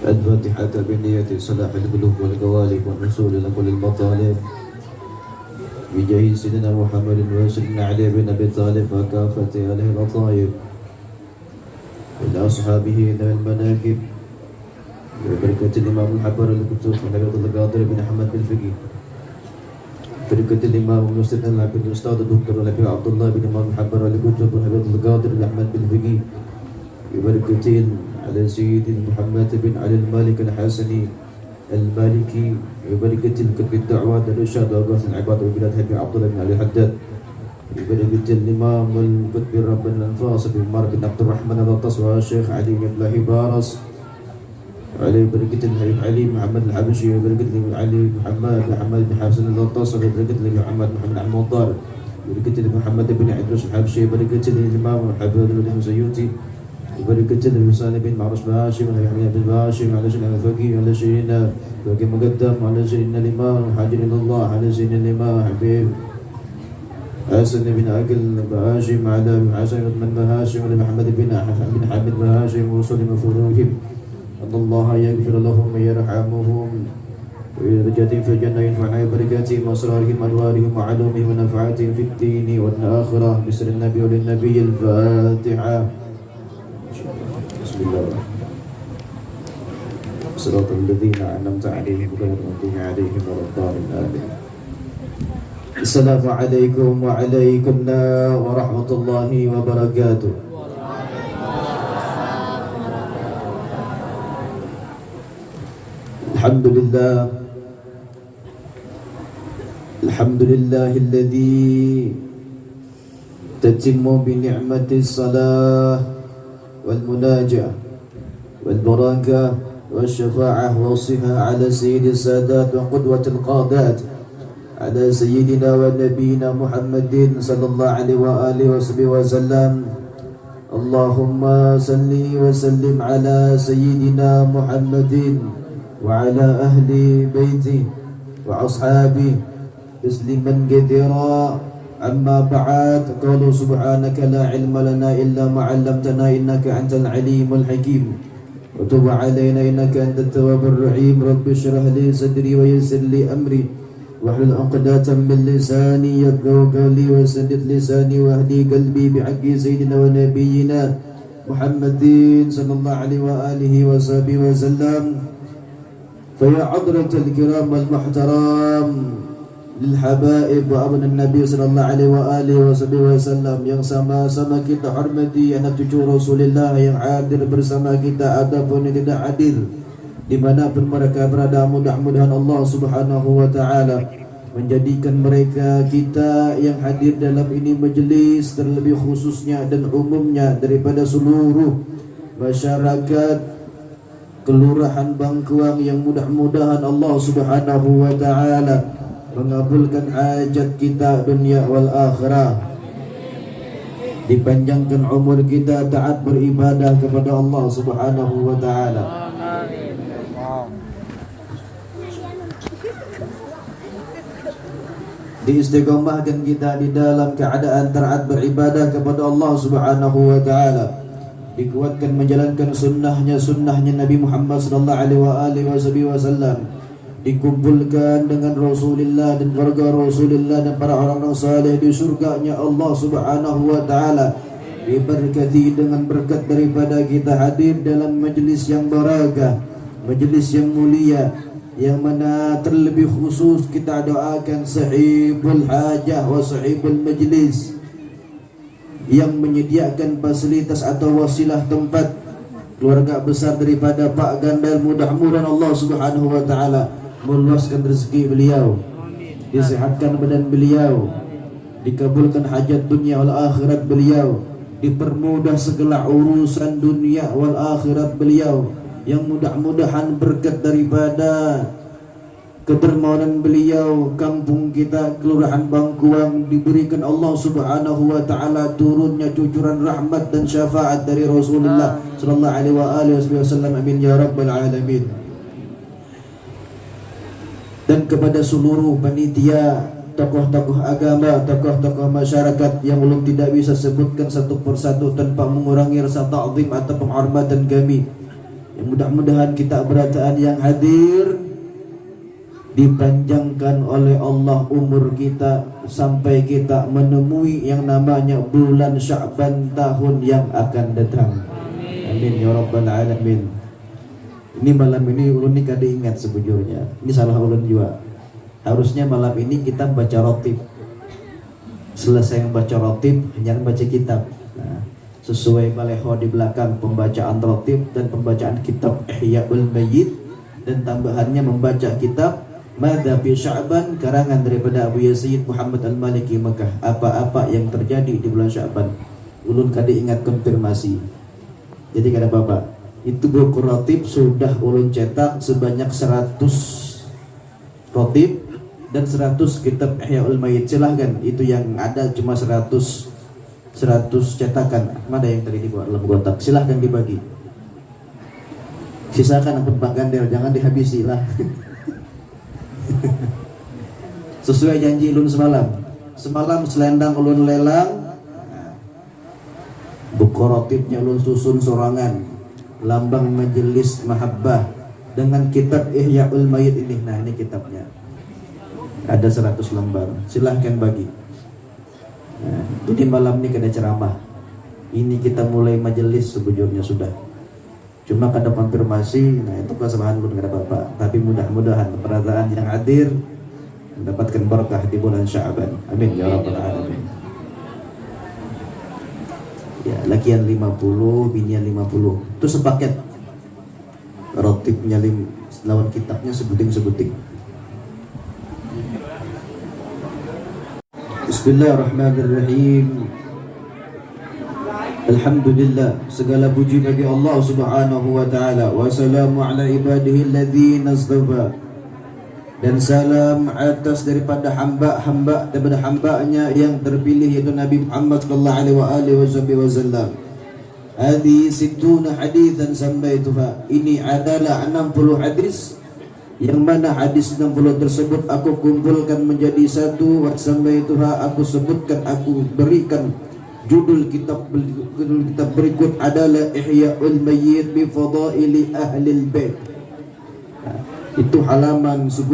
الفاتحة بنية صلاح القلوب والقوالب والوصول إلى كل المطالب بجاه سيدنا محمد وسيدنا علي بن أبي طالب وكافة أهله الأطايب إلى أصحابه إلى المناكب ببركة الإمام الحبر الكتب ونبي القادر بن أحمد بن فقيه بركة الإمام المسلم العبد الأستاذ الدكتور الأبي عبد الله بن إمام الحبر الكتب ونبي القادر بن أحمد بن فقيه ببركة على سيد محمد بن علي المالك الحسني المالكي ببركة الكتب الدعوات الإرشاد وأوقاف العباد وبلاد حبي عبد الله بن علي الحداد ببركة الإمام القطب رب الأنفاس بن عمر بن عبد الرحمن الغطاس والشيخ علي بن الله بارس علي بركة الحبيب علي محمد الحبشي وبركة علي محمد بن حسن الغطاس وبركة محمد عمار بركة محمد بن عدروس الحبشي بركة الإمام حبيب الله السيوطي وبركة الإنسان بن معروف بهاشم وحميد بن هاشم على سيدنا الفقيه على سيدنا الفقيه مقدم على سيدنا الإمام حاجر إلى الله على سيدنا الإمام حبيب حسن بن أكل بهاشم على حسن بن بهاشم على محمد بن حامد بهاشم ورسول مفروهم أن الله يغفر لهم ويرحمهم ويرجعهم في الجنة ينفعنا ببركاتهم وأسرارهم وأنوارهم وعلومهم ونفعاتهم في الدين والآخرة بسر النبي وللنبي الفاتحة. بسم الله صراط الذين أنعمت عليهم غير المغضوب عليهم ولا الضالين آمين. السلام عليكم وعليكم ورحمة الله وبركاته. الحمد لله الذي تتم بنعمة الصلاة والمناجاة والبركة والشفاعة والصفة على سيد السادات وقدوة القادات على سيدنا ونبينا محمد صلى الله عليه وآله وصحبه وسلم. اللهم صل وسلم على سيدنا محمد وعلى أهل بيته وأصحابه تسليما كثيرا. أما بعد قالوا سبحانك لا علم لنا إلا ما علمتنا إنك أنت العليم الحكيم وتب علينا إنك أنت التواب الرحيم. رب اشرح لي صدري ويسر لي أمري واحلل عقدة من لساني يفقهوا قولي وسدد لساني واهدي قلبي بحق سيدنا ونبينا محمد صلى الله عليه وآله وصحبه وسلم. فيا حضرة الكرام المحترم للحبائب وأبناء النبي صلى الله عليه وآله وسلم yang sama-sama kita hormati anak cucu Rasulullah yang hadir bersama kita ataupun yang tidak hadir dimanapun mereka berada, mudah-mudahan Allah subhanahu wa ta'ala menjadikan mereka kita yang hadir dalam ini majelis terlebih khususnya dan umumnya daripada seluruh masyarakat Kelurahan Bangkuang yang mudah-mudahan Allah subhanahu wa ta'ala mengabulkan hajat kita dunia wal akhirah, dipanjangkan umur kita taat beribadah kepada Allah subhanahu wa ta'ala. Diistiqomahkan kita di dalam keadaan taat beribadah kepada Allah subhanahu wa ta'ala, dikuatkan menjalankan sunnahnya Nabi Muhammad sallallahu alaihi wasallam, dikumpulkan dengan Rasulullah dan keluarga Rasulullah dan para orang-orang saleh di surganya Allah subhanahu wa ta'ala, diberkati dengan berkat daripada kita hadir dalam majlis yang barakah, majlis yang mulia, yang mana terlebih khusus kita doakan sahibul hajah wa sahibul majlis yang menyediakan fasilitas atau wasilah tempat keluarga besar daripada Pak Gandal. Mudah-mudahan Allah subhanahu wa ta'ala meluaskan rezeki beliau, disehatkan badan beliau, dikabulkan hajat dunia wal akhirat beliau, dipermudah segala urusan dunia wal akhirat beliau, yang mudah-mudahan berkat daripada kedermawanan beliau kampung kita Kelurahan Bangkuang diberikan Allah subhanahu wa ta'ala turunnya cucuran rahmat dan syafaat dari Rasulullah sallallahu alaihi wasallam. Amin ya rabbal alamin. Dan kepada seluruh panitia, tokoh-tokoh agama, tokoh-tokoh masyarakat yang belum tidak bisa sebutkan satu persatu tanpa mengurangi rasa ta'zim atau penghormatan kami, Yang mudah-mudahan kita berataan yang hadir dipanjangkan oleh Allah umur kita sampai kita menemui yang namanya bulan Sya'ban tahun yang akan datang. Amin ya rabbal alamin. Ini malam ini ulun ni kada ingat sebujurnya. Ini salah ulun juga. Harusnya malam ini kita baca rotib. Selesai membaca rotib, hanya baca kitab. Nah, sesuai baleho di belakang pembacaan rotib dan pembacaan kitab Ihya'ul Mayyit, dan tambahannya membaca kitab Madha fi Sya'ban karangan daripada Abu Yazid Muhammad Al-Maliki Mekah. Apa-apa yang terjadi di bulan Sya'ban. Ulun kada ingat konfirmasi. Jadi kada apa-apa. Itu buku rotib sudah ulun cetak sebanyak 100 rotib dan 100 kitab Ihya'ul Mayyit. Silahkan, itu yang ada cuma 100 cetakan. Mana yang tadi dibuat dalam kotak? Silahkan dibagi. Sisakan ampun Pak Gandel, jangan dihabisi lah. Sesuai janji ulun semalam. Semalam selendang ulun lelang, buku rotibnya ulun susun sorangan, lambang majelis mahabbah dengan kitab Ihya'ul Mayyit ini. Nah, ini kitabnya. Ada 100 lembar. Silahkan bagi. Nah, jadi malam ini kada ceramah. Ini kita mulai majelis sebujurnya sudah. Cuma kada konfirmasi. Nah, itu kesalahan pun kada apa-apa. Tapi mudah-mudahan perataan yang hadir mendapatkan berkah di bulan Sya'ban. Amin ya rabbal alamin. Ya, lakian 50, binian 50. Itu sepaket. Rotibnya lawan kitabnya sebuting-sebuting. Bismillahirrahmanirrahim. Alhamdulillah, segala puji bagi Allah Subhanahu wa taala. Wa salamu ala ibadihi alladzina astafa. Dan salam atas daripada hamba-hamba daripada hambanya yang terpilih, yaitu Nabi Muhammad sallallahu alaihi wasallam. Hadi situna haditsan sambaituha. Ini adalah 60 hadis, yang mana hadis 60 tersebut aku kumpulkan menjadi satu. Wa sambaituha, aku sebutkan, aku berikan judul kitab berikut adalah Ihya'ul Mayyit bi Fadaili Ahlil Bait. Itu halaman 10.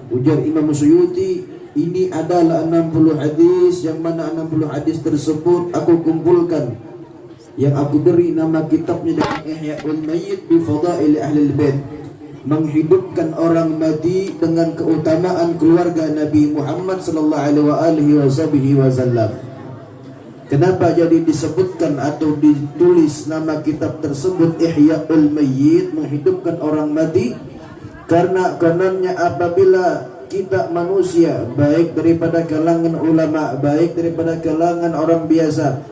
Ujar Imam Suyuti, ini adalah 60 hadis, yang mana 60 hadis tersebut aku kumpulkan, yang aku beri nama kitabnya dengan Ihya'ul Mayyit bi Fadaili Ahlil Bait, menghidupkan orang mati dengan keutamaan keluarga Nabi Muhammad sallallahu alaihi wasallam. Kenapa jadi disebutkan atau ditulis nama kitab tersebut Ihya'ul Mayyit, menghidupkan orang mati? Karena kononnya apabila kita manusia, baik daripada kalangan ulama, baik daripada kalangan orang biasa,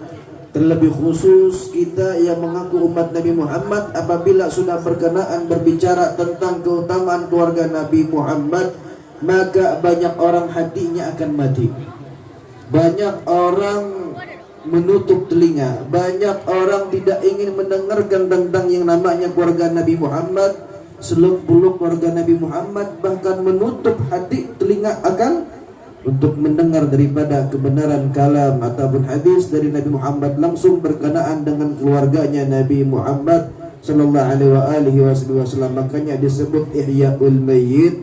terlebih khusus kita yang mengaku umat Nabi Muhammad, apabila sudah berkenaan berbicara tentang keutamaan keluarga Nabi Muhammad, maka banyak orang hatinya akan mati. Banyak orang menutup telinga, banyak orang tidak ingin mendengarkan tentang yang namanya keluarga Nabi Muhammad, seluk-beluk keluarga Nabi Muhammad, bahkan menutup hati telinga akan untuk mendengar daripada kebenaran kalam ataupun hadis dari Nabi Muhammad langsung berkenaan dengan keluarganya Nabi Muhammad sallallahu alaihi wasallam. Makanya disebut Ihya'ul Mayyit,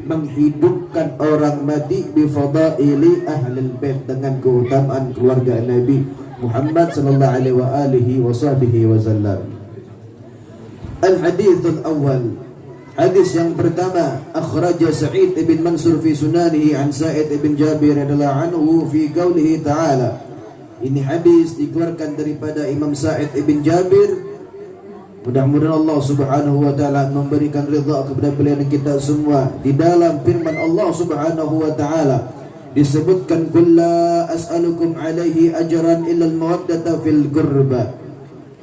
menghidupkan orang mati bi fadaili ahlil bait, dengan keutamaan keluarga Nabi Muhammad sallallahu alaihi wasallam. Al-hadits al-awwal, hadis yang pertama, akhraja Sa'id ibn Mansur fi sunanihi an Sa'id ibn Jabir radhiyallahu anhu fi qaulihi ta'ala. Ini hadis dikeluarkan daripada Imam Sa'id ibn Jabir. Mudah-mudahan Allah Subhanahu wa taala memberikan ridha kepada beliau dan kita semua. Di dalam firman Allah Subhanahu wa taala disebutkan, qul la as'alukum alaihi ajran illa al-mawaddata fil qurba.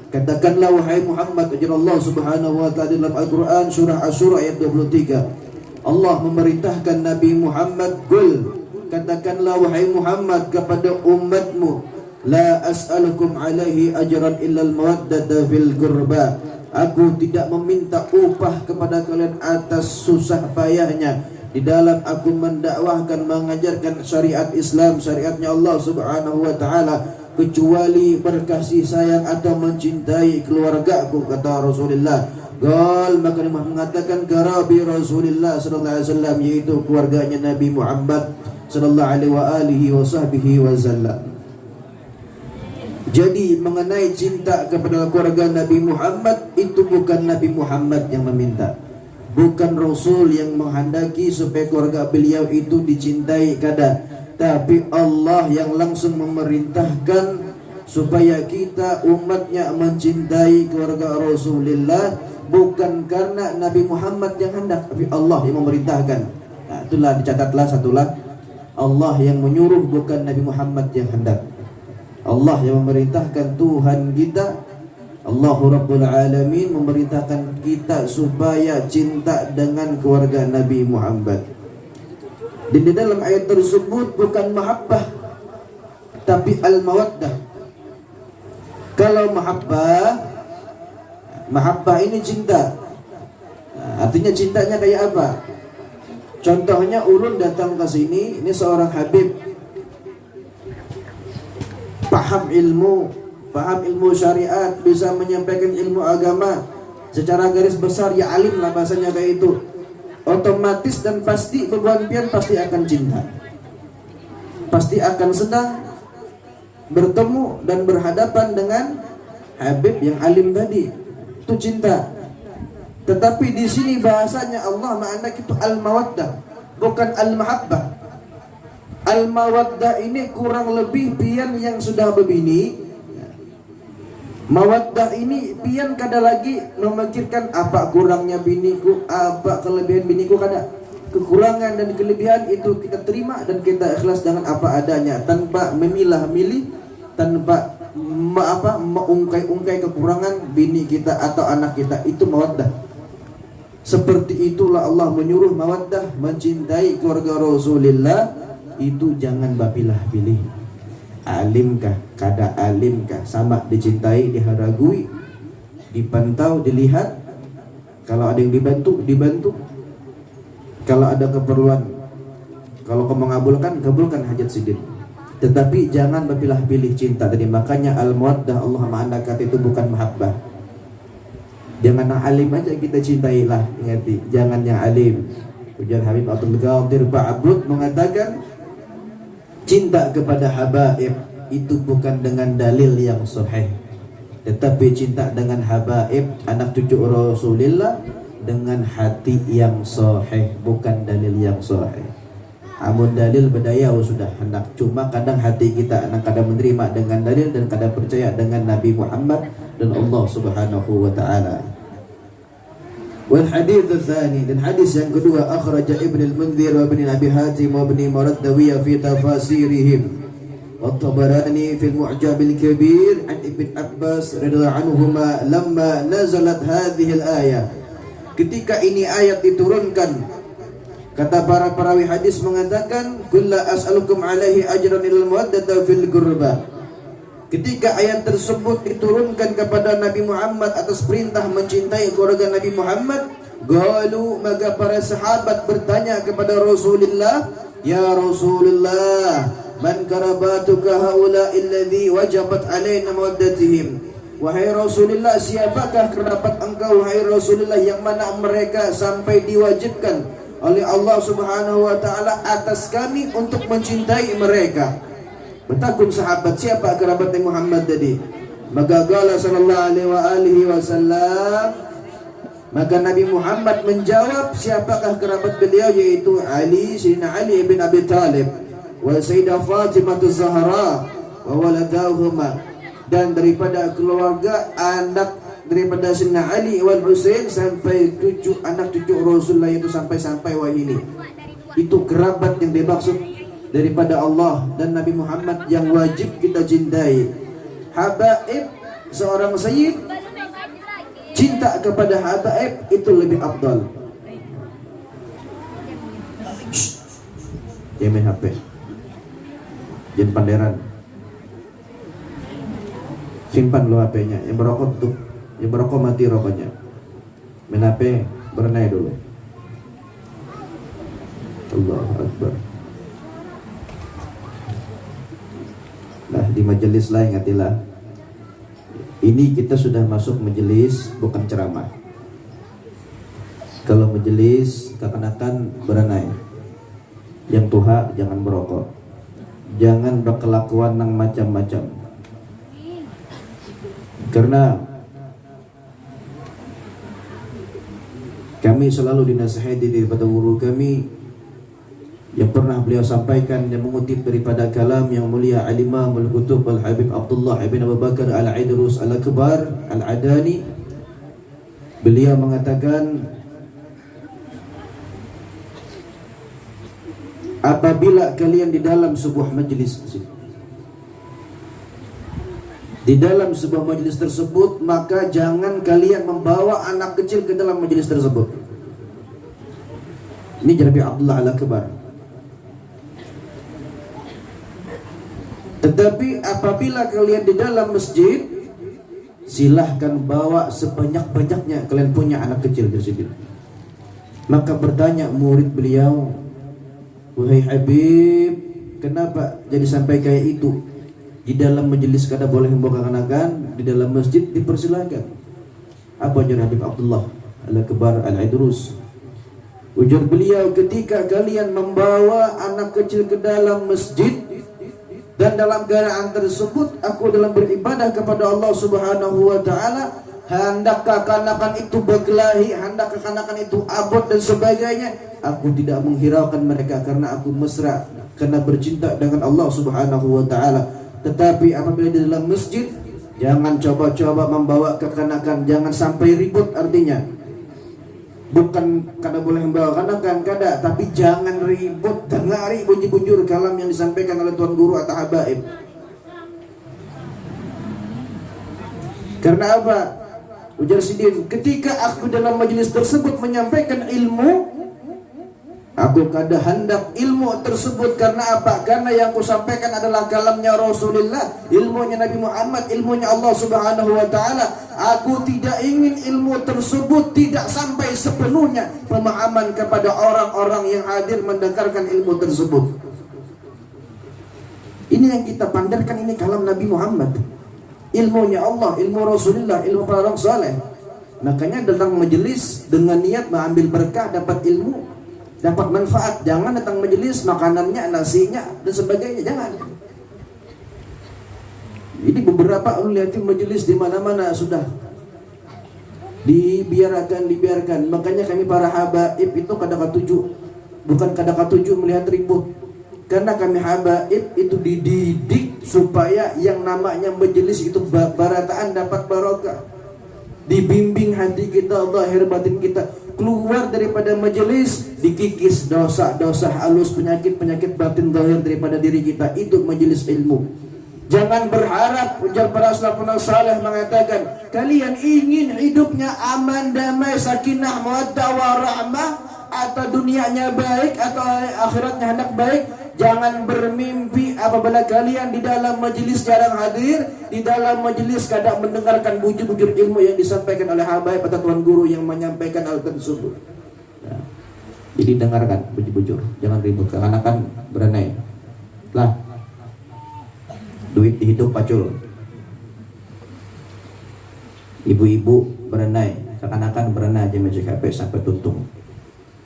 Katakanlah wahai Muhammad, ujar Allah Subhanahu wa taala dalam Al-Qur'an surah Asy-Syura ayat 23. Allah memerintahkan Nabi Muhammad, qul, katakanlah wahai Muhammad kepada umatmu, la as'alukum alaihi ajran illa al-mawaddata fil qurba. Aku tidak meminta upah kepada kalian atas susah payahnya di dalam aku mendakwahkan, mengajarkan syariat Islam, syariatnya Allah Subhanahu wa taala, kecuali berkasih sayang atau mencintai keluargaku, kata Rasulullah. Qal, maka mengatakan garabi Rasulullah sallallahu alaihi wasallam, yaitu keluarganya Nabi Muhammad sallallahu alaihi wasallam. Jadi mengenai cinta kepada keluarga Nabi Muhammad, itu bukan Nabi Muhammad yang meminta, bukan Rasul yang menghendaki supaya keluarga beliau itu dicintai kada, tapi Allah yang langsung memerintahkan supaya kita umatnya mencintai keluarga Rasulullah, bukan karena Nabi Muhammad yang hendak, tapi Allah yang memerintahkan. Nah, itulah dicatatlah satulah, Allah yang menyuruh, bukan Nabi Muhammad yang hendak. Allah yang memerintahkan, Tuhan kita Allahu Rabbul Alamin memerintahkan kita supaya cinta dengan keluarga Nabi Muhammad. Dan di dalam ayat tersebut bukan mahabbah, tapi al-mawaddah. Kalau mahabbah ini cinta. Nah, artinya cintanya kayak apa? Contohnya ulun datang ke sini, ini seorang habib, paham ilmu syariat, bisa menyampaikan ilmu agama secara garis besar, ya alim lah bahasanya kayak itu. Otomatis dan pasti beban pian pasti akan cinta, pasti akan sedang bertemu dan berhadapan dengan habib yang alim tadi, itu cinta. Tetapi di sini bahasanya Allah makna itu al-mawaddah, bukan al-mahabbah. Al-mawaddah ini kurang lebih pian yang sudah berbini. Mawaddah ini pian kada lagi memikirkan apa kurangnya biniku, apa kelebihan biniku, kada. Kekurangan dan kelebihan itu kita terima dan kita ikhlas dengan apa adanya, tanpa memilah-milih, tanpa mengungkai-ungkai kekurangan bini kita atau anak kita. Itu mawaddah. Seperti itulah Allah menyuruh mawaddah, mencintai keluarga Rasulullah. Itu jangan bapilah-pilih, alimkah, kada alimkah, sama dicintai, diharagui, dipantau, dilihat. Kalau ada yang dibantu. Kalau ada keperluan, kalau kau mengabulkan, kabulkan hajat sidin. Tetapi jangan bapilah-pilih cinta tadi. Makanya al-mawaddah Allah ma'anakat itu bukan mahabbah. Jangan yang alim aja kita cintailah, ingati, jangan yang alim. Ujar Habib Abdul Qadir Ba'abud mengatakan, cinta kepada habaib itu bukan dengan dalil yang sahih, tetapi cinta dengan habaib, anak cucu Rasulullah, dengan hati yang sahih, bukan dalil yang sahih. Amun dalil berdaya sudah hendak, cuma kadang hati kita anak kadang menerima dengan dalil dan kadang percaya dengan Nabi Muhammad dan Allah Subhanahu wa taala. Wal hadits tsani, dan hadis yang kedua, akhraja Ibn al-Munzir wa Ibn Abi Hatim wa Ibn Maraddawi fi tafasirihim wa Tabarani fi al-Mu'jam al-Kabir an Ibn Abbas radhiyallahu anhuma lamma nazalat hadhihi al-ayah. Ketika ini ayat diturunkan, kata para perawi hadis mengatakan, kullu as'alukum alaihi ajran ilal mawaddata fil qurba. Ketika ayat tersebut diturunkan kepada Nabi Muhammad atas perintah mencintai keluarga Nabi Muhammad, qalu, maka para sahabat bertanya kepada Rasulullah, ya Rasulullah, man karabatuka haula alladhi wajabat alaina mawaddatihim. Wahai Rasulullah, siapakah kerabat engkau wahai Rasulullah yang mana mereka sampai diwajibkan oleh Allah Subhanahu wa taala atas kami untuk mencintai mereka? Bertakun sahabat, siapa kerabat Muhammad tadi? Maka qala sallallahu alaihi wasallam, maka Nabi Muhammad menjawab, siapakah kerabat beliau, yaitu Ali, Sayyidina Ali bin Abi Thalib, wa Sayyidah Fatimah Az-Zahra wa waladahuma, dan daripada keluarga anak daripada Sayyidina Ali wal Husain sampai anak cucu Rasulullah, itu sampai wahini. Itu kerabat yang dimaksud daripada Allah dan Nabi Muhammad yang wajib kita cintai. Habaib, seorang sayyid, cinta kepada habaib itu lebih afdal. Jangan main HP, jangan panderan, simpan lo HP-nya. Yang berokok tuh, yang berokok mati rokoknya. Main HP, berenai dulu. Allahu Akbar. La di majelis lain ngatilah. Ini kita sudah masuk majelis, bukan ceramah. Kalau majelis kekanakan beranai. Yang tuha jangan merokok, jangan berkelakuan yang macam-macam. Karena kami selalu dinasihati daripada guru kami yang pernah beliau sampaikan, yang mengutip daripada kalam yang mulia Al-Imam Al-Qutub Al-Habib Abdullah ibn Abu Bakar Al-Idrus Al-Akbar Al-Adani. Beliau mengatakan, apabila kalian di dalam sebuah majlis, di dalam sebuah majlis tersebut, maka jangan kalian membawa anak kecil ke dalam majlis tersebut. Ini Nabi Abdullah Al-Akbar. Tetapi apabila kalian di dalam masjid, silahkan bawa sebanyak-banyaknya kalian punya anak kecil di situ. Maka bertanya murid beliau, wahai Habib, kenapa jadi sampai kayak itu? Di dalam majelis kada boleh membawa kekanakan, di dalam masjid dipersilakan. Apa ujar Habib Abdullah Al-Akbar Al-Idrus? Ujar beliau, ketika kalian membawa anak kecil ke dalam masjid dan dalam keadaan tersebut aku dalam beribadah kepada Allah Subhanahu wa taala, hendak kekanakan itu berkelahi, hendak kekanakan itu abot dan sebagainya, aku tidak menghiraukan mereka karena aku mesra, karena bercinta dengan Allah Subhanahu wa taala. Tetapi apabila di dalam masjid, jangan coba-coba membawa kekanakan, jangan sampai ribut. Artinya bukan kada boleh membawa kekanakan, kada, tapi jangan ribut, dengari bunyi-bunjur kalam yang disampaikan oleh tuan guru atau habaib. Karena apa? Ujar Sidin, ketika aku dalam majelis tersebut menyampaikan ilmu, aku kada hendak ilmu tersebut. Karena apa? Karena yang aku sampaikan adalah kalamnya Rasulullah, ilmunya Nabi Muhammad, ilmunya Allah Subhanahu wa taala. Aku tidak ingin ilmu tersebut tidak sampai sepenuhnya pemahaman kepada orang-orang yang hadir mendengarkan ilmu tersebut. Ini yang kita pandarkan, ini kalam Nabi Muhammad, ilmunya Allah, ilmu Rasulullah, ilmu para orang saleh. Makanya datang majelis dengan niat mengambil berkah, dapat ilmu, dapat manfaat. Jangan datang majelis makanannya, nasinya dan sebagainya, jangan. Ini beberapa lihat majelis di mana-mana sudah dibiarkan. Makanya kami para habaib itu bukan kadang ketujuh melihat ribut. Karena kami habaib itu dididik supaya yang namanya majelis itu barataan dapat barokah. Dibimbing hati kita, zahir batin kita, keluar daripada majelis dikikis dosa-dosa halus, penyakit-penyakit batin zahir daripada diri kita. Itu majelis ilmu. Jangan berharap, ujar para salafun saleh mengatakan, kalian ingin hidupnya aman, damai, sakinah, mawaddah, warahmah, atau dunianya baik atau akhiratnya hendak baik. Jangan bermimpi apabila kalian di dalam majelis jarang hadir, di dalam majelis kadang mendengarkan bujur-bujur ilmu yang disampaikan oleh habaib atau tuan guru yang menyampaikan hal tersebut. Nah, jadi dengarkan bujur-bujur, jangan ribut, karena kan beranai lah. Duit dihidup pacul, ibu-ibu berenai, kekanakan berenai aja macam HP sampai tuntung.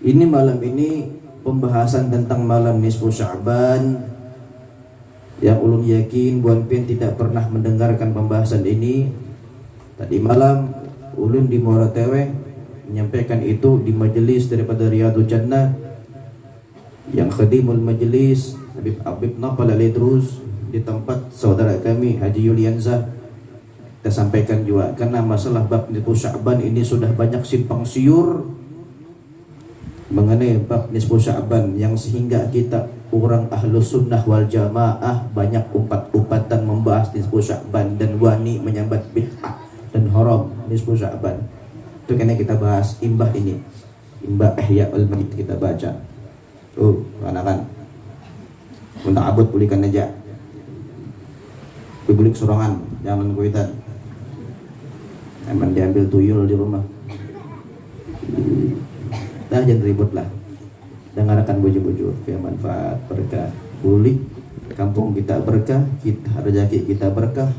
Ini malam ini pembahasan tentang malam nisfu Sya'ban. Yang ulun yakin Buan Pien tidak pernah mendengarkan pembahasan ini. Tadi malam ulun di Muara Tewe menyampaikan itu di majelis daripada Riyadul Jannah yang khadimul majelis Habib Nafal Al-Idrus di tempat saudara kami Haji Yulianza. Kita sampaikan juga karena masalah bab nisfu Sya'ban ini sudah banyak simpang siur mengenai bab nisfu Sya'ban, yang sehingga kita orang ahlus sunnah wal jamaah banyak umpat-umpatan membahas nisfu Sya'ban dan wani menyambat bid'ah dan haram nisfu Sya'ban. Itu kena kita bahas imbah ini, imbah Ihya al-Mayyit kita baca. Anak-anak untuk abut pulihkan aja, dibulik sorangan, jangan kuitan. Emang diambil tuyul di rumah. Dah jangan ribut lah. Dengarkan bujur-bujur, ya manfaat berkah. Bulik kampung kita berkah, rezeki kita berkah,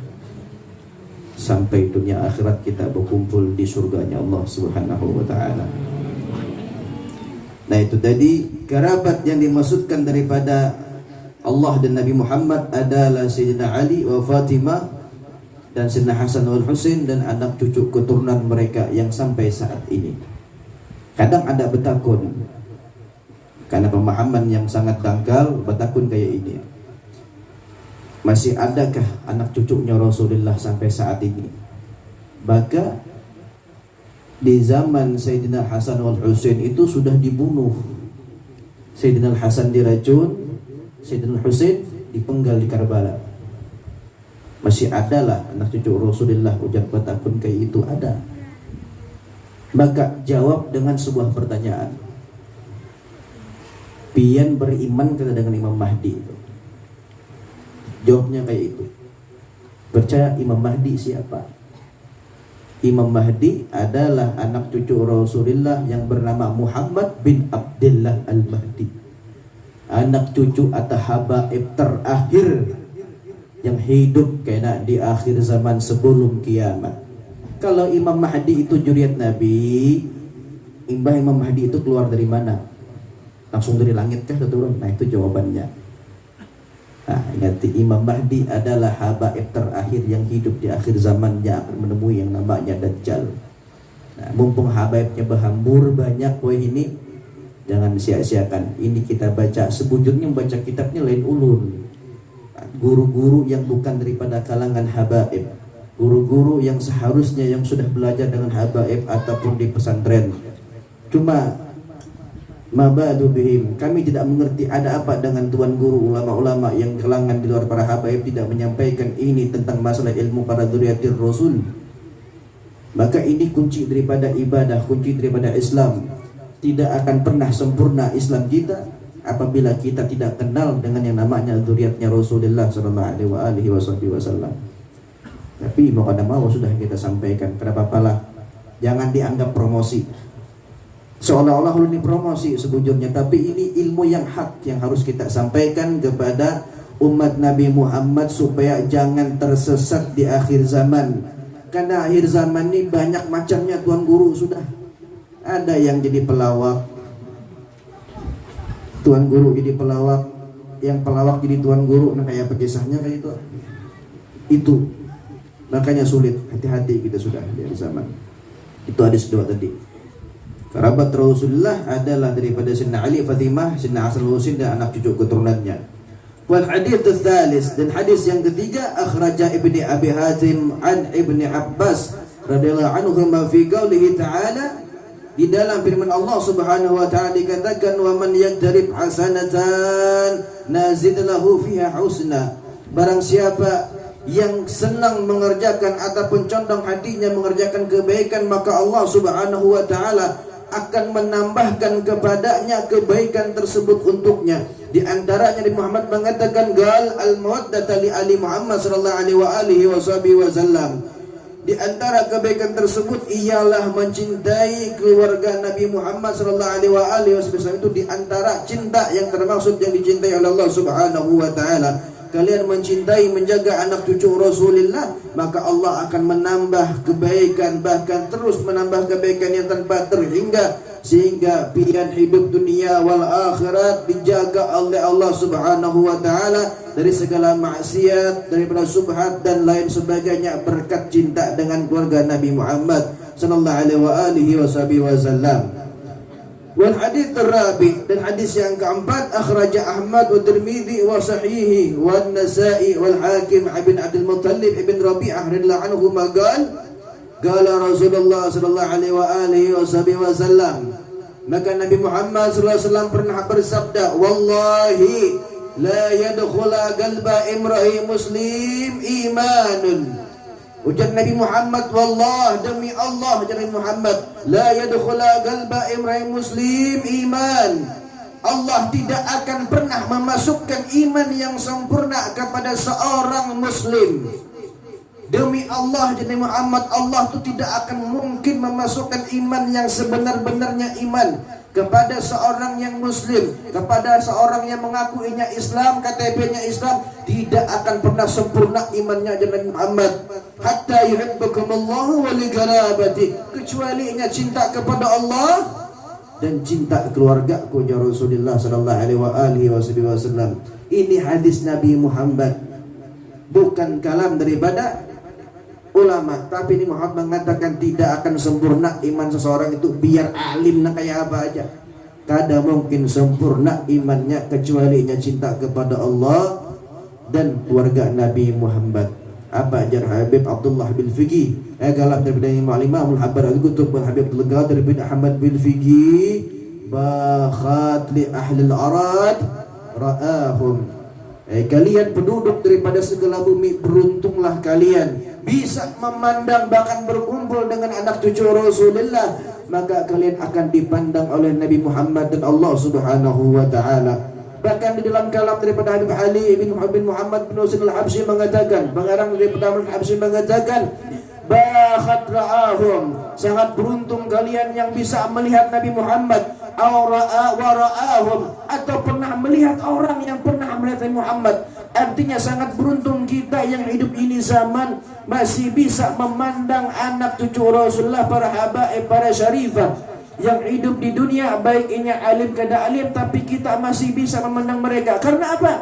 sampai dunia akhirat kita berkumpul di surganya Allah Subhanahu wa taala. Nah, itu tadi kerabat yang dimaksudkan daripada Allah dan Nabi Muhammad adalah Sayyidina Ali wa Fatimah dan Sayyidina Hasan wal Husain dan anak cucu keturunan mereka yang sampai saat ini. Kadang ada betakun karena pemahaman yang sangat dangkal, betakun kayak ini. Masih adakah anak cucunya Rasulullah sampai saat ini? Maka di zaman Sayyidina Hasan wal Husain itu sudah dibunuh. Sayyidina Hasan diracun, Sayyidina Husain dipenggal di Karbala. Masih adalah anak cucu Rasulullah ujar betakun kayak itu ada. Maka jawab dengan sebuah pertanyaan. Pian beriman kata dengan Imam Mahdi itu. Jawabnya kayak itu. Percaya Imam Mahdi siapa? Imam Mahdi adalah anak cucu Rasulullah yang bernama Muhammad bin Abdullah al-Mahdi, anak cucu atau habaib terakhir yang hidup kena di akhir zaman sebelum kiamat. Kalau Imam Mahdi itu juriat Nabi, Imam Mahdi itu keluar dari mana? Langsung dari langit kah turun? Nah, itu jawabannya. Nah, ingat, Imam Mahdi adalah habaib terakhir yang hidup di akhir zaman yang akan menemui yang namanya Dajjal. Nah, mumpung habaibnya berhambur banyak poin ini, jangan sia-siakan. Ini kita baca, sebujurnya membaca kitabnya lain ulun. Guru-guru yang bukan daripada kalangan habaib, guru-guru yang seharusnya yang sudah belajar dengan habaib ataupun di pesantren. Cuma mabadu bihim, kami tidak mengerti ada apa dengan tuan guru ulama-ulama yang kalangan di luar para habaib tidak menyampaikan ini tentang masalah ilmu para dzurriyyatir rasul. Maka ini kunci daripada ibadah, kunci daripada Islam. Tidak akan pernah sempurna Islam kita apabila kita tidak kenal dengan yang namanya dzurriyyatnya Rasulullah sallallahu alaihi wasallam. Tapi mau kada mau sudah kita sampaikan, kenapa palah jangan dianggap promosi. Seolah-olah ini promosi sebujurnya, tapi ini ilmu yang hak yang harus kita sampaikan kepada umat Nabi Muhammad supaya jangan tersesat di akhir zaman. Karena akhir zaman ini banyak macamnya tuan guru sudah. Ada yang jadi pelawak, tuan guru jadi pelawak, yang pelawak jadi tuan guru. Nah, kayak kisahnya kayak itu. Itu makanya sulit, hati-hati kita sudah di akhir zaman. Itu hadis kedua tadi. Kerabat Rasulullah adalah daripada Sayyidina Ali, Fatimah, Sayyidina Hasan Husain dan anak cucu keturunannya. Wal hadits tsalis, dan hadis yang ketiga, akhraja Ibni Abi Hatim an Ibni Abbas radhiyallahu anhu ma fi qoulihi ta'ala, di dalam firman Allah Subhanahu wa taala dikatakan, wa man yaqtarib hasanatan nazid lahu fiha husna. Barang siapa yang senang mengerjakan ataupun condong hatinya mengerjakan kebaikan, maka Allah Subhanahu wa taala akan menambahkan kepadanya kebaikan tersebut untuknya. Di antaranya Nabi Muhammad mengatakan gal al-mawaddata li ali Muhammad sallallahu alaihi wasallam. Di antara kebaikan tersebut ialah mencintai keluarga Nabi Muhammad sallallahu alaihi wasallam. Itu di antara cinta yang termaksud yang dicintai oleh Allah Subhanahu wa taala. Kalian mencintai, menjaga anak cucu Rasulullah, maka Allah akan menambah kebaikan, bahkan terus menambah kebaikan yang tanpa terhingga, sehingga pilihan hidup dunia wal akhirat dijaga oleh Allah Subhanahu wa taala dari segala maksiat, daripada subhat dan lain sebagainya berkat cinta dengan keluarga Nabi Muhammad sallallahu alaihi wasallam. Wal hadits terabi, dan hadis yang keempat, akhraja Ahmad wa Tirmidzi wa sahihi wa Nasa'i wal Hakim ibn Abdul Muttalib ibn Rabi'ah radhiyallahu anhu maqal qala Rasulullah sallallahu alaihi wasallam. Maka Nabi Muhammad sallallahu alaihi wasallam pernah bersabda, wallahi la yadkhula qalba imra'i muslim imanun. Ujar Nabi Muhammad, wallah, demi Allah, ujar Nabi Muhammad, la yadkhula qalba imra'i muslim iman. Allah tidak akan pernah memasukkan iman yang sempurna kepada seorang muslim. Demi Allah, ujar Nabi Muhammad, Allah itu tidak akan mungkin memasukkan iman yang sebenar-benarnya iman kepada seorang yang muslim, kepada seorang yang mengakuinya Islam, KTP-nya Islam, tidak akan pernah sempurna imannya dengan Muhammad. Hatta yuhibbukumullahu wa li qarabati, kecuali ia cinta kepada Allah dan cinta keluarga ku ya Rasulullah sallallahu alaihi wasallam. Ini hadis Nabi Muhammad, bukan kalam daripada ulama, tapi ini Muhammad mengatakan tidak akan sempurna iman seseorang itu biar alim nak kayak apa aja. Kada mungkin sempurna imannya kecuali ia cinta kepada Allah dan keluarga Nabi Muhammad. Apa ajar Habib Abdullah bin Fiqih kalam daripada Imam Al-Habar Al-Qutub wal Habib Abdul Qadir bin Ahmad bin Fiqih, bakhat li ahli al-arad ra'ahum, kalian penduduk daripada segala bumi, beruntunglah kalian bisa memandang bahkan berkumpul dengan anak cucu Rasulullah, maka kalian akan dipandang oleh Nabi Muhammad dan Allah Subhanahu wa taala. Bahkan di dalam kalam daripada Habib Ali bin Muhammad bin Husain al-Habsyi mengatakan, pengarang daripada al-Habsyi mengatakan, bakhat ra'ahum, sangat beruntung kalian yang bisa melihat Nabi Muhammad, aw ra'a wa ra'ahum, atau pernah melihat orang yang pernah melihat Nabi Muhammad. Artinya sangat beruntung kita yang hidup ini zaman masih bisa memandang anak cucu Rasulullah, para habaib, para syarifah yang hidup di dunia, baik ini alim kada alim, tapi kita masih bisa memandang mereka. Karena apa?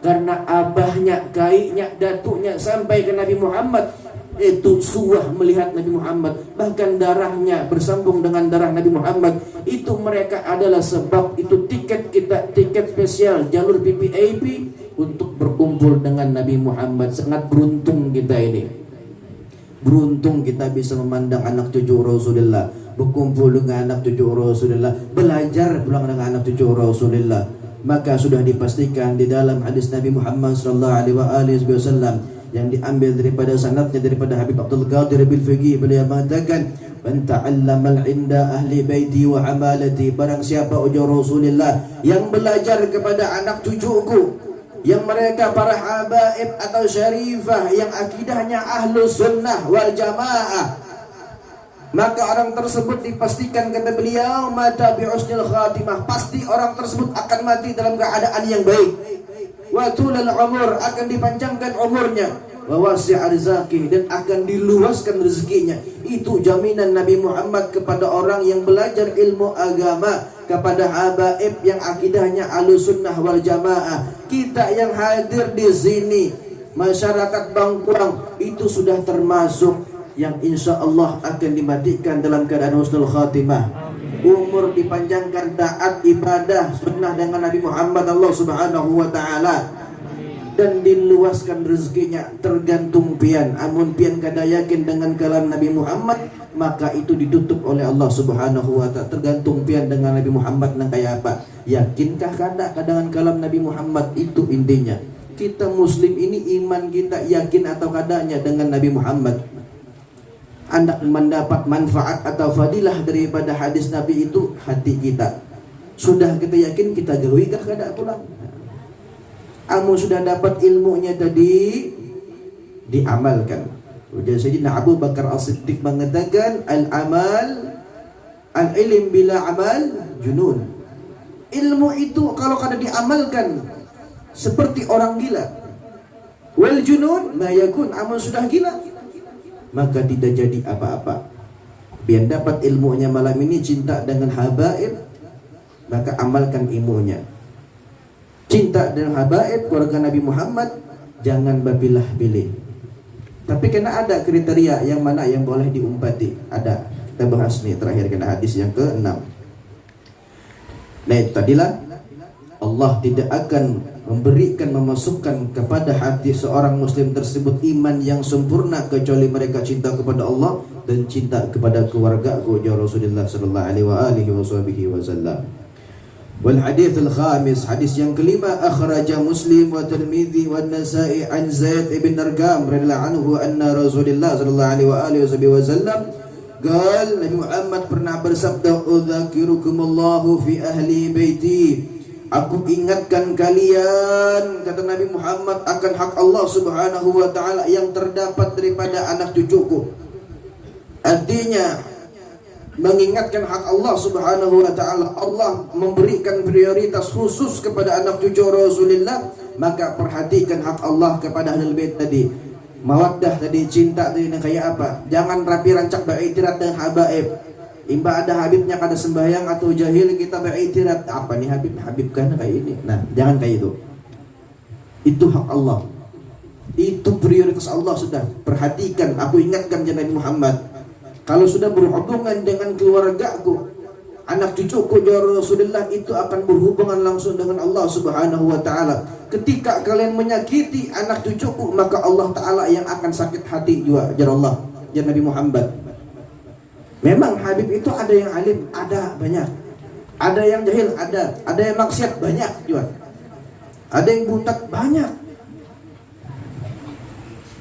Karena abahnya, kaiknya, datuknya sampai ke Nabi Muhammad itu suah melihat Nabi Muhammad, bahkan darahnya bersambung dengan darah Nabi Muhammad. Itu mereka adalah sebab itu tiket kita, tiket spesial jalur VIP untuk berkumpul dengan Nabi Muhammad. Sangat beruntung kita ini. Beruntung kita bisa memandang anak cucu Rasulullah, berkumpul dengan anak cucu Rasulullah, belajar pulang dengan anak cucu Rasulullah. Maka sudah dipastikan di dalam hadis Nabi Muhammad sallallahu alaihi wasallam yang diambil daripada sanadnya daripada Habib Abdul Qadir bin Fiqih, beliau mengatakan, man ta'allama inda ahli baiti wa amalati, barang siapa ujar Rasulullah yang belajar kepada anak cucuku yang mereka para habaib atau syarifah yang akidahnya ahlus sunnah wal jamaah, maka orang tersebut dipastikan, kata beliau, mata bi'usnil khatimah, pasti orang tersebut akan mati dalam keadaan yang baik. Wa tulal umur, akan dipanjangkan umurnya. Wa wasi'a rizqih, dan akan diluaskan rezekinya. Itu jaminan Nabi Muhammad kepada orang yang belajar ilmu agama, kepada habaib yang akidahnya Ahlussunnah wal Jamaah. Kita yang hadir di sini, masyarakat Bangkuang, itu sudah termasuk yang insya Allah akan dimatikan dalam keadaan husnul khatimah. Umur dipanjangkan, taat ibadah sunnah dengan Nabi Muhammad Allah Subhanahu wa taala, dan diluaskan rezekinya. Tergantung pian, amun pian kada yakin dengan kalam Nabi Muhammad, maka itu ditutup oleh Allah Subhanahu wa taala. Tergantung pian dengan Nabi Muhammad nang kaya apa. Yakinkah kada dengan kalam Nabi Muhammad? Itu intinya. Kita muslim ini iman kita yakin atau kadanya dengan Nabi Muhammad. Anda mendapat manfaat atau fadilah daripada hadis Nabi itu hati kita. Sudah kita yakin, kita gawi kah kada pulang? Amu sudah dapat ilmunya tadi, diamalkan. Udah Sayyidina Abu Bakar As-Siddiq mengatakan, al-ilm bila amal junun. Ilmu itu kalau kada diamalkan seperti orang gila. Wal junun ma yakun, amun sudah gila maka tidak jadi apa-apa. Biar dapat ilmunya malam ini cinta dengan habaib, maka amalkan ilmunya. Cinta dengan habaib keluarga Nabi Muhammad, jangan babilah pilih. Tapi kena ada kriteria yang mana yang boleh diumpati. Ada. Kita bahas nih terakhir kena hadis yang ke-6. Nah itu tadilah, Allah tidak akan memberikan, memasukkan kepada hati seorang muslim tersebut iman yang sempurna kecuali mereka cinta kepada Allah dan cinta kepada keluarga Rasulullah sallallahu alaihi wasallam. Wal hadits al-khamis, hadis yang kelima, akhraja Muslim wa Tirmidzi wa Nasa'i an Zaid ibn Arqam radhiyallahu anhu anna Rasulullah sallallahu alaihi wasallam qala, Nabi Muhammad pernah bersabda, udzakirukumullahu fi ahli baiti, aku ingatkan kalian, kata Nabi Muhammad, akan hak Allah Subhanahu wa taala yang terdapat daripada anak cucuku. Artinya mengingatkan hak Allah Subhanahu wa taala. Allah memberikan prioritas khusus kepada anak cucu Rasulullah, maka perhatikan hak Allah kepada ahlul bait tadi. Mawaddah tadi, cinta tadi, kayak apa? Jangan rapi rancak beriktirat dengan habaib. Imba ada habibnya kada sembahyang atau jahil kita beriktirat, apa nih Habib kan kayak ini. Nah, jangan kayak itu. Itu hak Allah. Itu prioritas Allah sudah. Perhatikan, aku ingatkan Nabi Muhammad. Kalau sudah berhubungan dengan keluargaku, anak cucuku ya Rasulullah, itu akan berhubungan langsung dengan Allah Subhanahu wa taala. Ketika kalian menyakiti anak cucuku, maka Allah taala yang akan sakit hati juga ya Allah, ya Nabi Muhammad. Memang Habib itu ada yang alim, ada banyak. Ada yang jahil, ada yang maksiat banyak juga. Ada yang butak banyak.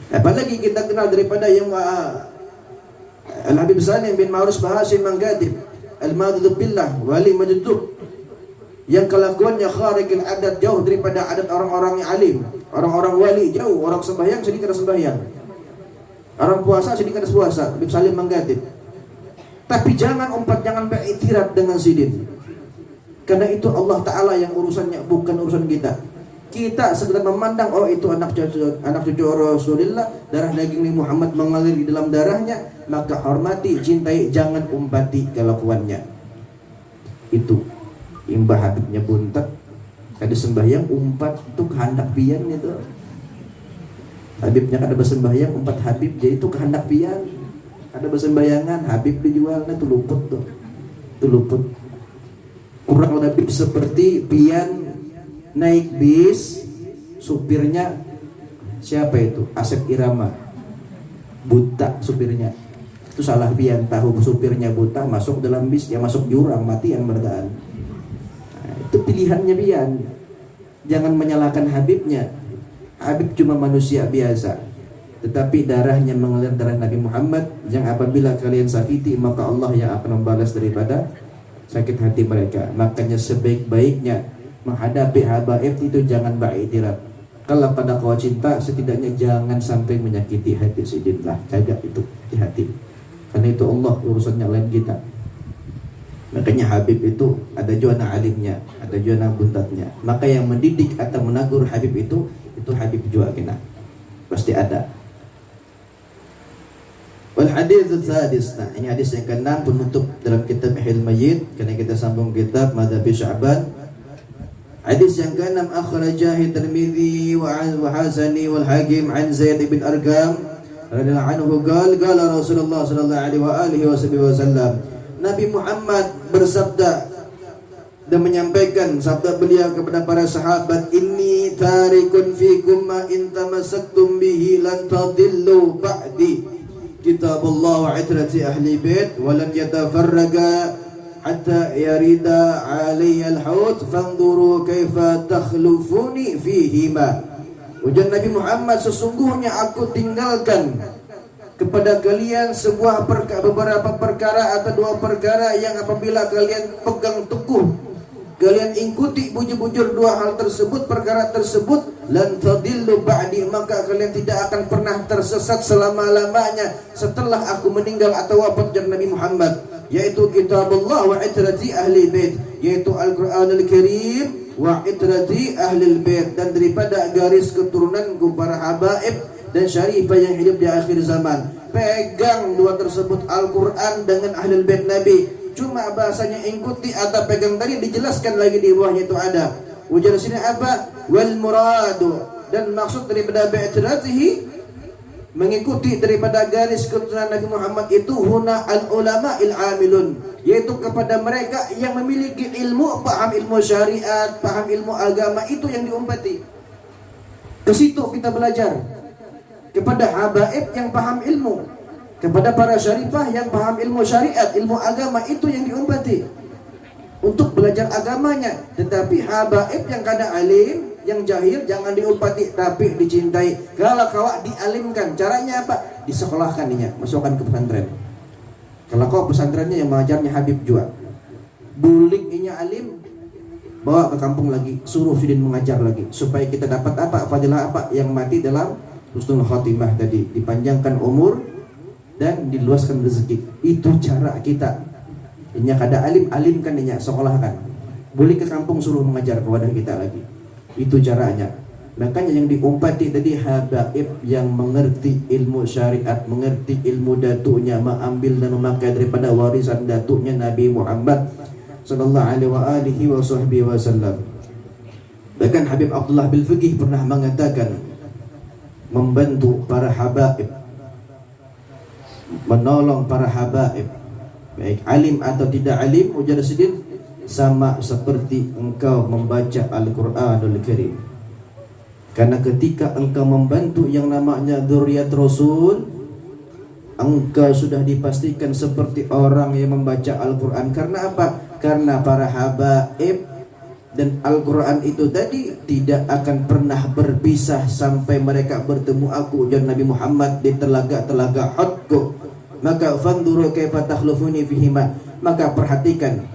Apalagi kita kenal daripada yang Al-Habib Salim bin Ma'ruf Bahasim Manggadib Al-Madhub Billah Wali Majdub, yang kelakuannya kharikil adat, jauh daripada adat orang-orang yang alim, orang-orang wali, jauh. Orang sembahyang sedikit sembahyang, orang puasa sedikit puasa. Habib Salim Manggadib. Tapi jangan jangan beriktirat dengan sidin, karena itu Allah Ta'ala yang urusannya, bukan urusan kita. Kita sekedar memandang, oh itu anak cucu Rasulullah, darah daging Muhammad mengalir di dalam darahnya, maka hormati, cintai, jangan umpati kelakuannya. Itu imbah Habibnya buntat, kada sembahyang umpat, itu kehendak pian itu. Habibnya kada bersembahyang umpat Habib, jadi itu kehendak pian. Ada bersembayangan, Habib dijual, nah itu luput tuh. Itu luput. Kurang lebih seperti pian naik bis, supirnya siapa itu? Asep Irama. Buta supirnya. Itu salah pian, tahu supirnya buta, masuk dalam bis, ya masuk jurang, mati yang bertahan. Nah, itu pilihannya pian. Jangan menyalahkan Habibnya. Habib cuma manusia biasa, tetapi darahnya mengalir darah Nabi Muhammad, yang apabila kalian sakiti, maka Allah yang akan membalas daripada sakit hati mereka. Makanya sebaik-baiknya menghadapi habaib itu jangan beriktirat. Kalau pada kau cinta, setidaknya jangan sampai menyakiti hati sidinlah. Jaga itu di hati, karena itu Allah urusannya lain kita. Makanya Habib itu ada juga anak alimnya, ada juga anak buntatnya. Maka yang mendidik atau menegur Habib itu Habib juga kena, pasti ada. Wal hadits tsadis. Nah, ini hadis yang ke-6 penutup dalam kitab Ihya'ul Mayyit, karena kita sambung kitab Madhabi Sya'ban. Hadis yang ke-6 akhrajahu Tirmidzi wa Hasani wal Hakim an Zaid bin Arqam radhiyallahu anhu qala Rasulullah sallallahu alaihi wasallam, Nabi Muhammad bersabda dan menyampaikan sabda beliau kepada para sahabat, inni tarikun fikum ma in tamassaktum bihi lan tadillu ba'di kitabullah wa itrati ahli bait wa lan yatafarraga hatta yarida alayya al-haut fanzuru kaifa takhlufuni fihima. Ujian Nabi Muhammad, sesungguhnya aku tinggalkan kepada kalian beberapa perkara atau dua perkara yang apabila kalian pegang teguh, kalian ikuti bujur-bujur dua hal tersebut, perkara tersebut, lan tadillu ba'di, maka kalian tidak akan pernah tersesat selama-lamanya setelah aku meninggal atau wafat dari Nabi Muhammad, yaitu kitabullah wa itrati ahli bait, yaitu Al-Qur'anul Karim wa itrati ahli bait, dan daripada garis keturunanku para habaib dan syarifah yang hidup di akhir zaman. Pegang dua tersebut, Al-Quran dengan ahli bait Nabi. Cuma bahasanya ikuti atau pegang tadi dijelaskan lagi di bawahnya itu ada. Ujar sini apa? Wal muradu, dan maksud daripada bi'tiratihi, mengikuti daripada garis keturunan Nabi Muhammad itu huna al ulama il amilun, yaitu kepada mereka yang memiliki ilmu, paham ilmu syariat, paham ilmu agama, itu yang diumpati. Ke situ kita belajar. Kepada habaib yang paham ilmu, kepada para syarifah yang paham ilmu syariat, ilmu agama, itu yang diumpati untuk belajar agamanya. Tetapi habaib yang kada alim, yang jahil, jangan diumpati, tapi dicintai. Kalau kawak dialimkan, caranya apa? Disekolahkan dia, masukkan ke pesantren. Kalau kau pesantrennya yang mengajarnya Habib juga, bulik inya alim, bawa ke kampung lagi, suruh sidin mengajar lagi, supaya kita dapat apa? Fadilah apa? Yang mati dalam husnul khotimah tadi, dipanjangkan umur dan diluaskan rezeki. Itu cara kita Inya kada alim kan inya sekolah kan. Boleh ke kampung suruh mengajar kepada kita lagi. Itu caranya. Makanya yang diumpati tadi habaib yang mengerti ilmu syariat, mengerti ilmu datuknya, mengambil dan memakai daripada warisan datuknya Nabi Muhammad sallallahu alaihi wasallam. Bahkan Habib Abdullah bin Fiqih pernah mengatakan membantu para habaib, menolong para habaib, baik alim atau tidak alim, ujar Sidin, sama seperti engkau membaca Al-Quranul Karim. Karena ketika engkau membantu yang namanya dzurriyyat Rasul, engkau sudah dipastikan seperti orang yang membaca Al-Quran. Karena apa? Karena para habaib dan Al-Quran itu tadi tidak akan pernah berpisah sampai mereka bertemu aku dan Nabi Muhammad di telaga-telaga Hudku. Maka fanduru kaifa takhlufuni fihima. Maka perhatikan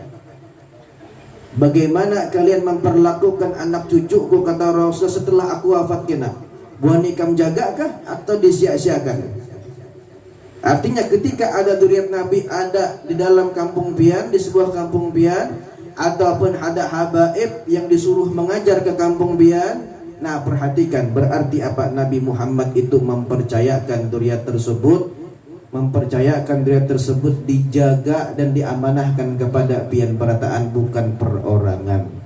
bagaimana kalian memperlakukan anak cucuku, kata Rasul, setelah aku wafat kena. Buani kam jagakah atau disia-siakan? Artinya ketika ada dzurriyyat Nabi ada di dalam kampung pian, di sebuah kampung pian, ataupun ada habaib yang disuruh mengajar ke kampung pian, nah perhatikan berarti apa? Nabi Muhammad itu mempercayakan dzurriyyat tersebut dijaga dan diamanahkan kepada pian perataan, bukan perorangan.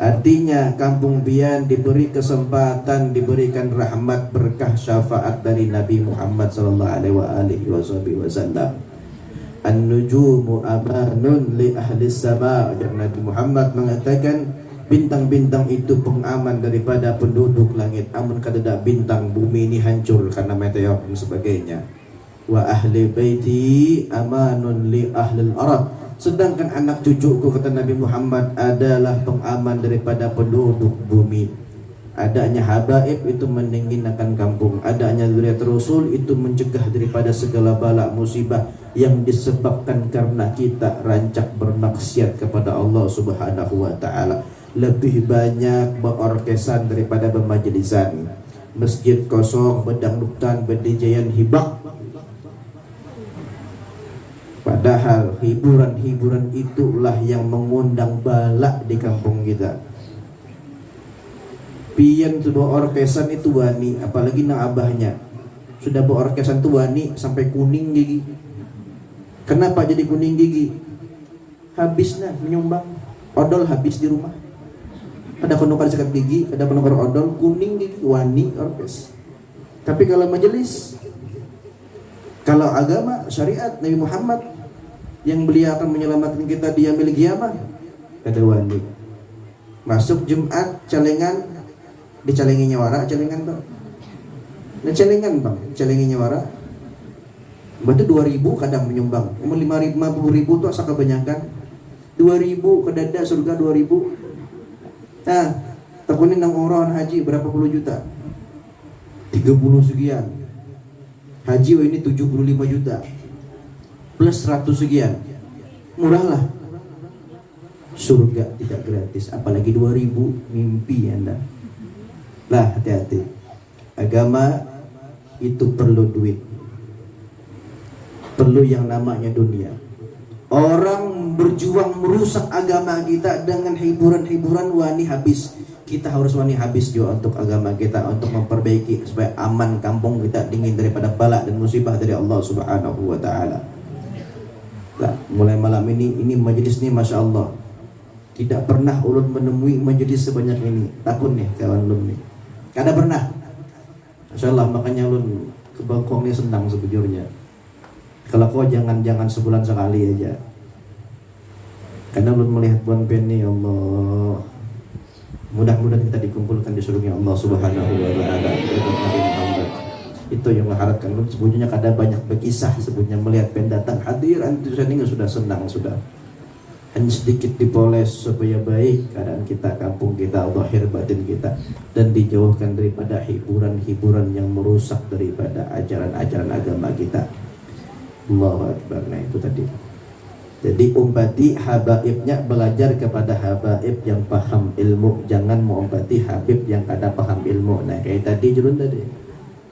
Artinya kampung pian diberi kesempatan, diberikan rahmat, berkah, syafaat dari Nabi Muhammad sallallahu alaihi wasallam. An-nujumu amanun li ahli sama. Nabi Muhammad mengatakan bintang-bintang itu pengaman daripada penduduk langit. Amun kadada bintang, bumi ini hancur karena meteor dan sebagainya. Wa ahli baiti amanun li ahli al-ard. Sedangkan anak cucuku, kata Nabi Muhammad, adalah pengaman daripada penduduk bumi. Adanya habaib itu mendinginkan kampung. Adanya dzurriyyat Rasul itu mencegah daripada segala bala musibah yang disebabkan karena kita rancak bermaksiat kepada Allah Subhanahu wa taala. Lebih banyak berorkesan daripada bermajlisan. Masjid kosong, bedangdutan, bedijayan hibak. Padahal hiburan-hiburan itulah yang mengundang balak di kampung kita. Pian sudah orkesan itu wani, apalagi nang abahnya sudah berorkesan itu wani sampai kuning gigi. Kenapa jadi kuning gigi? Habis nah menyumbang odol, habis di rumah. Ada penukar sikat gigi, ada penukar odol, kuning gigi, wani orkes. Tapi kalau majelis, kalau agama syariat Nabi Muhammad yang beliau akan menyelamatkan kita di yaumil qiyamah, kata wani. Masuk Jumat celengan, dicelengi nyawara celengan bang. Nah celengan bang, celengi nyawara. Berarti 2.000 kadang menyumbang. 50.000 tuh asa kebanyakan. 2.000 ke dada surga 2.000. Nah, takunin nang orang haji berapa puluh juta? 30 sekian. Haji ini 75 juta. Plus 100 sekian. Murah lah. Surga tidak gratis, apalagi 2.000, mimpi Anda. Lah hati-hati. Agama itu perlu duit. Perlu yang namanya dunia. Orang berjuang merusak agama kita dengan hiburan-hiburan, wani habis. Kita harus wani habis juga untuk agama kita, untuk memperbaiki supaya aman kampung kita, dingin daripada bala dan musibah dari Allah Subhanahu wa taala. Nah, mulai malam ini majelis ini Masya Allah, tidak pernah ulun menemui majelis sebanyak ini. Takut nih kawan ulun nih, kada pernah. Masya Allah, makanya ulun ke Bangkok ini senang sebujurnya. Kalau kau jangan sebulan sekali aja, karena ulun melihat buan penny, Allah, mudah-mudahan kita dikumpulkan di surga Allah Subhanahu wa taala. Itu yang mengharapkan. Sebetulnya kada banyak berkisah, sebetulnya melihat pendatang hadir antusias ini sudah senang, sudah hanya sedikit dipoles supaya baik keadaan kita, kampung kita, zahir batin kita, dan dijauhkan daripada hiburan-hiburan yang merusak daripada ajaran-ajaran agama kita. Allahu Akbar. Nah itu tadi. Jadi umpati habaibnya, belajar kepada habaib yang paham ilmu, jangan mengumpati habib yang kada paham ilmu. Nah kayak tadi jurun tadi,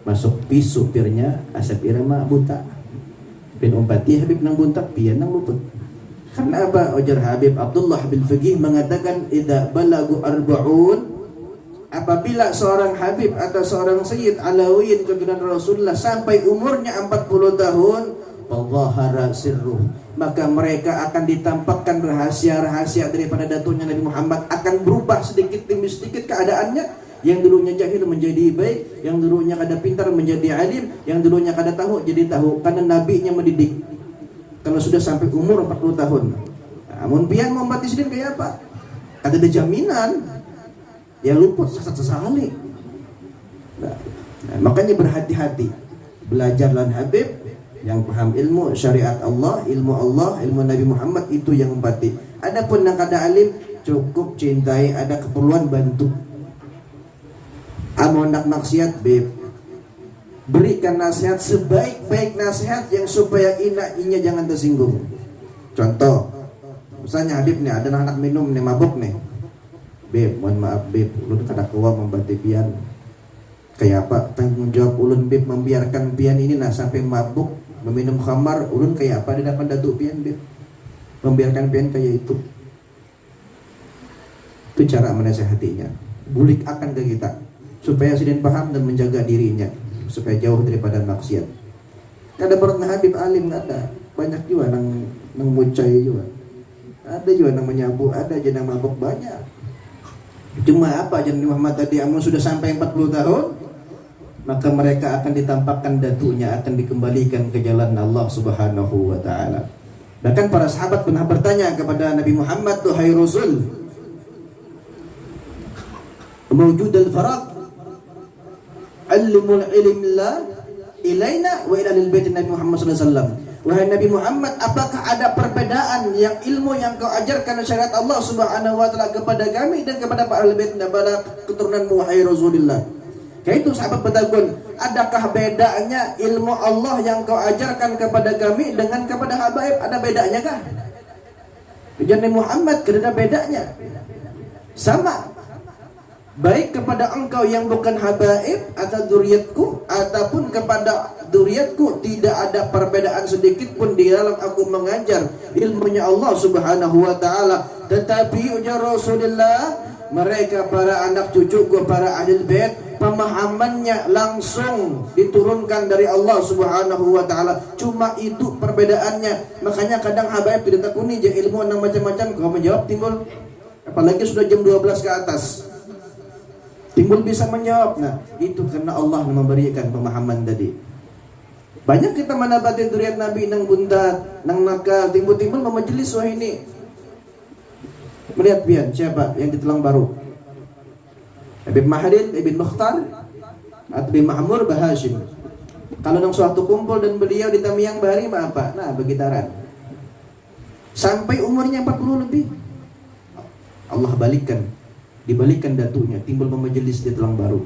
masuk pi supirnya asap irama buta, pin umpati habib nang buntak pian nang luput. Karena apa? Ujar Habib Abdullah bin Faqih mengatakan idza balagu arba'un, apabila seorang Habib atau seorang Sayyid Alawiyin keturunan Rasulullah sampai umurnya 40 tahun, tadhahara sirruh, maka mereka akan ditampakkan rahasia-rahasia daripada datuknya Nabi Muhammad, akan berubah sedikit demi sedikit keadaannya. Yang dulunya jahil menjadi baik, yang dulunya kada pintar menjadi alim, yang dulunya kada tahu jadi tahu, karena nabinya mendidik. Kalau sudah sampai umur 40 tahun, namun pian mau mati sendiri kayak apa? Kada ada jaminan. Ya luput sesali. Nah, makanya berhati-hati. Belajarlah Habib yang paham ilmu syariat Allah, ilmu Nabi Muhammad, itu yang empati. Adapun yang kada alim, cukup cintai, ada keperluan bantu. Amun nak maksiat, beb, berikan nasihat sebaik-baik nasihat yang supaya inya jangan tersinggung. Contoh, misalnya Habib nih ada anak minum nih, mabuk nih. Beb, mohon maaf beb, ulun kada kuat membantu pian. Kayak apa? Tanggung jawab ulun beb membiarkan pian ini nah sampai mabuk meminum khamar. Ulun kayak apa di depan datuk pian beb? Membiarkan pian kayak itu. Itu cara menasihatinya. Bulik akan ke kita supaya sidin paham dan menjaga dirinya supaya jauh daripada maksiat. Kada pernah Habib alim, ada banyak juga nang mucai juga. Ada juga nang menyabu, ada aja nang mabuk, banyak. Cuma apa Nabi Muhammad tadi, amun sudah sampai 40 tahun, maka mereka akan ditampakkan datunya, akan dikembalikan ke jalan Allah Subhanahu wa taala. Bahkan para sahabat pernah bertanya kepada Nabi Muhammad, "Wahai Rasul, mawjud al-faraq alimul ilmillah ilaina wa ila al-bait Nabi Muhammad sallallahu alaihi wasallam." Wahai Nabi Muhammad, apakah ada perbedaan yang ilmu yang kau ajarkan syariat Allah Subhanahu wa taala kepada kami dan kepada para ahli bait kepada keturunanmu wahai Rasulullah? Kayak itu sahabat bertakun, adakah bedanya ilmu Allah yang kau ajarkan kepada kami dengan kepada habaib? Ada bedanya kah? Ujar Nabi Muhammad, tidak ada bedanya. Sama. Baik kepada engkau yang bukan habaib atau dzurriyyatku ataupun kepada dzurriyyatku, tidak ada perbedaan sedikit pun di dalam aku mengajar ilmunya Allah Subhanahu wa taala. Tetapi ujar Rasulullah, mereka para anak cucuku, para ahli bait, pemahamannya langsung diturunkan dari Allah Subhanahu wa taala. Cuma itu perbedaannya. Makanya kadang habaib tidak takuni je ilmu yang macam-macam, kau menjawab timbul, apalagi sudah jam 12 ke atas. Timbul bisa menjawab. Nah, itu karena Allah memberikan pemahaman tadi. Banyak kita mendapati dzurriyyat Nabi nang buntat, nang nakal, timbul-timbul memajelis wah ini. Melihat pian siapa yang di Tulang Baru? Habib Mahdin, Ibn Mukhtar, atau Ibn Mahmur Bahashim. Kalau nang suatu kumpul dan beliau di Tamiang Bari apa? Nah, begitaran. Sampai umurnya 40 lebih. Allah dibalikan datunya, timbul memajelis di Tulang Baru.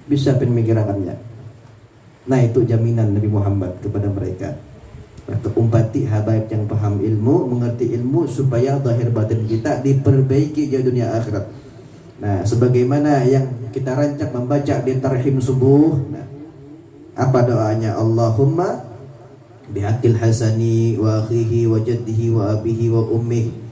Bisa pemikirannya. Nah, itu jaminan Nabi Muhammad kepada mereka. Maka umpati habaib yang paham ilmu, mengerti ilmu, supaya zahir batin kita diperbaiki di dunia akhirat. Nah, sebagaimana yang kita rancak membaca di tarhim subuh. Nah, apa doanya? Allahumma bihaqil hasani wa akhihi wa jaddihi wa abihi wa ummihi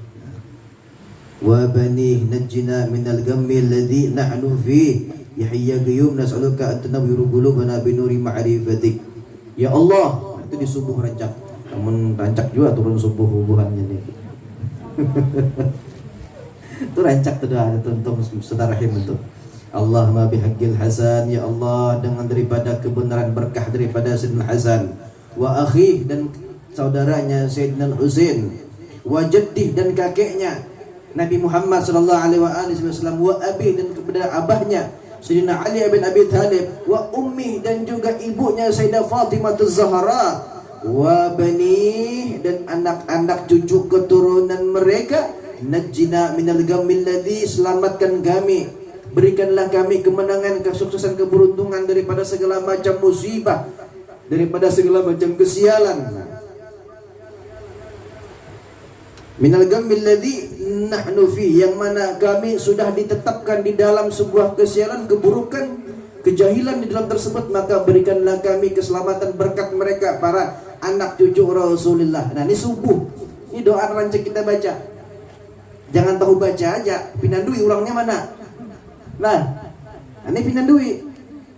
wa banih najjina minal ghammi alladhi nahnu fihi ya hayya qayyum nas'aluka an tunawwira qulubana bi nuri ma'rifatik. Ya Allah, itu di subuh rancak. Namun rancak juga turun subuh hubungannya nih. Itu rancak tuh doa itu untuk saudara rahim itu. Allahumma bihaqqil hasan, ya Allah dengan daripada kebenaran berkah daripada Sayyidina Hasan, wa akhi dan saudaranya Sayyidina Husain, wa jaddih dan kakeknya Nabi Muhammad sallallahu alaihi wasallam, wa abi dan kepada abahnya Sayyidina Ali bin Abi Thalib, wa ummi dan juga ibunya Sayyidah Fatimah Az-Zahra, wa bani dan anak-anak cucu keturunan mereka, najjina minal ghammil ladzi, selamatkan kami, berikanlah kami kemenangan, kesuksesan, keberuntungan daripada segala macam musibah, daripada segala macam kesialan. Minal ghammil ladzi nahnu fi, yang mana kami sudah ditetapkan di dalam sebuah kesialan, keburukan, kejahilan di dalam tersebut, maka berikanlah kami keselamatan berkat mereka para anak cucu Rasulullah. Nah, ini subuh Ini doa rancang kita baca. Jangan tahu baca aja, pinandui orangnya mana? Nah, ini pinandui.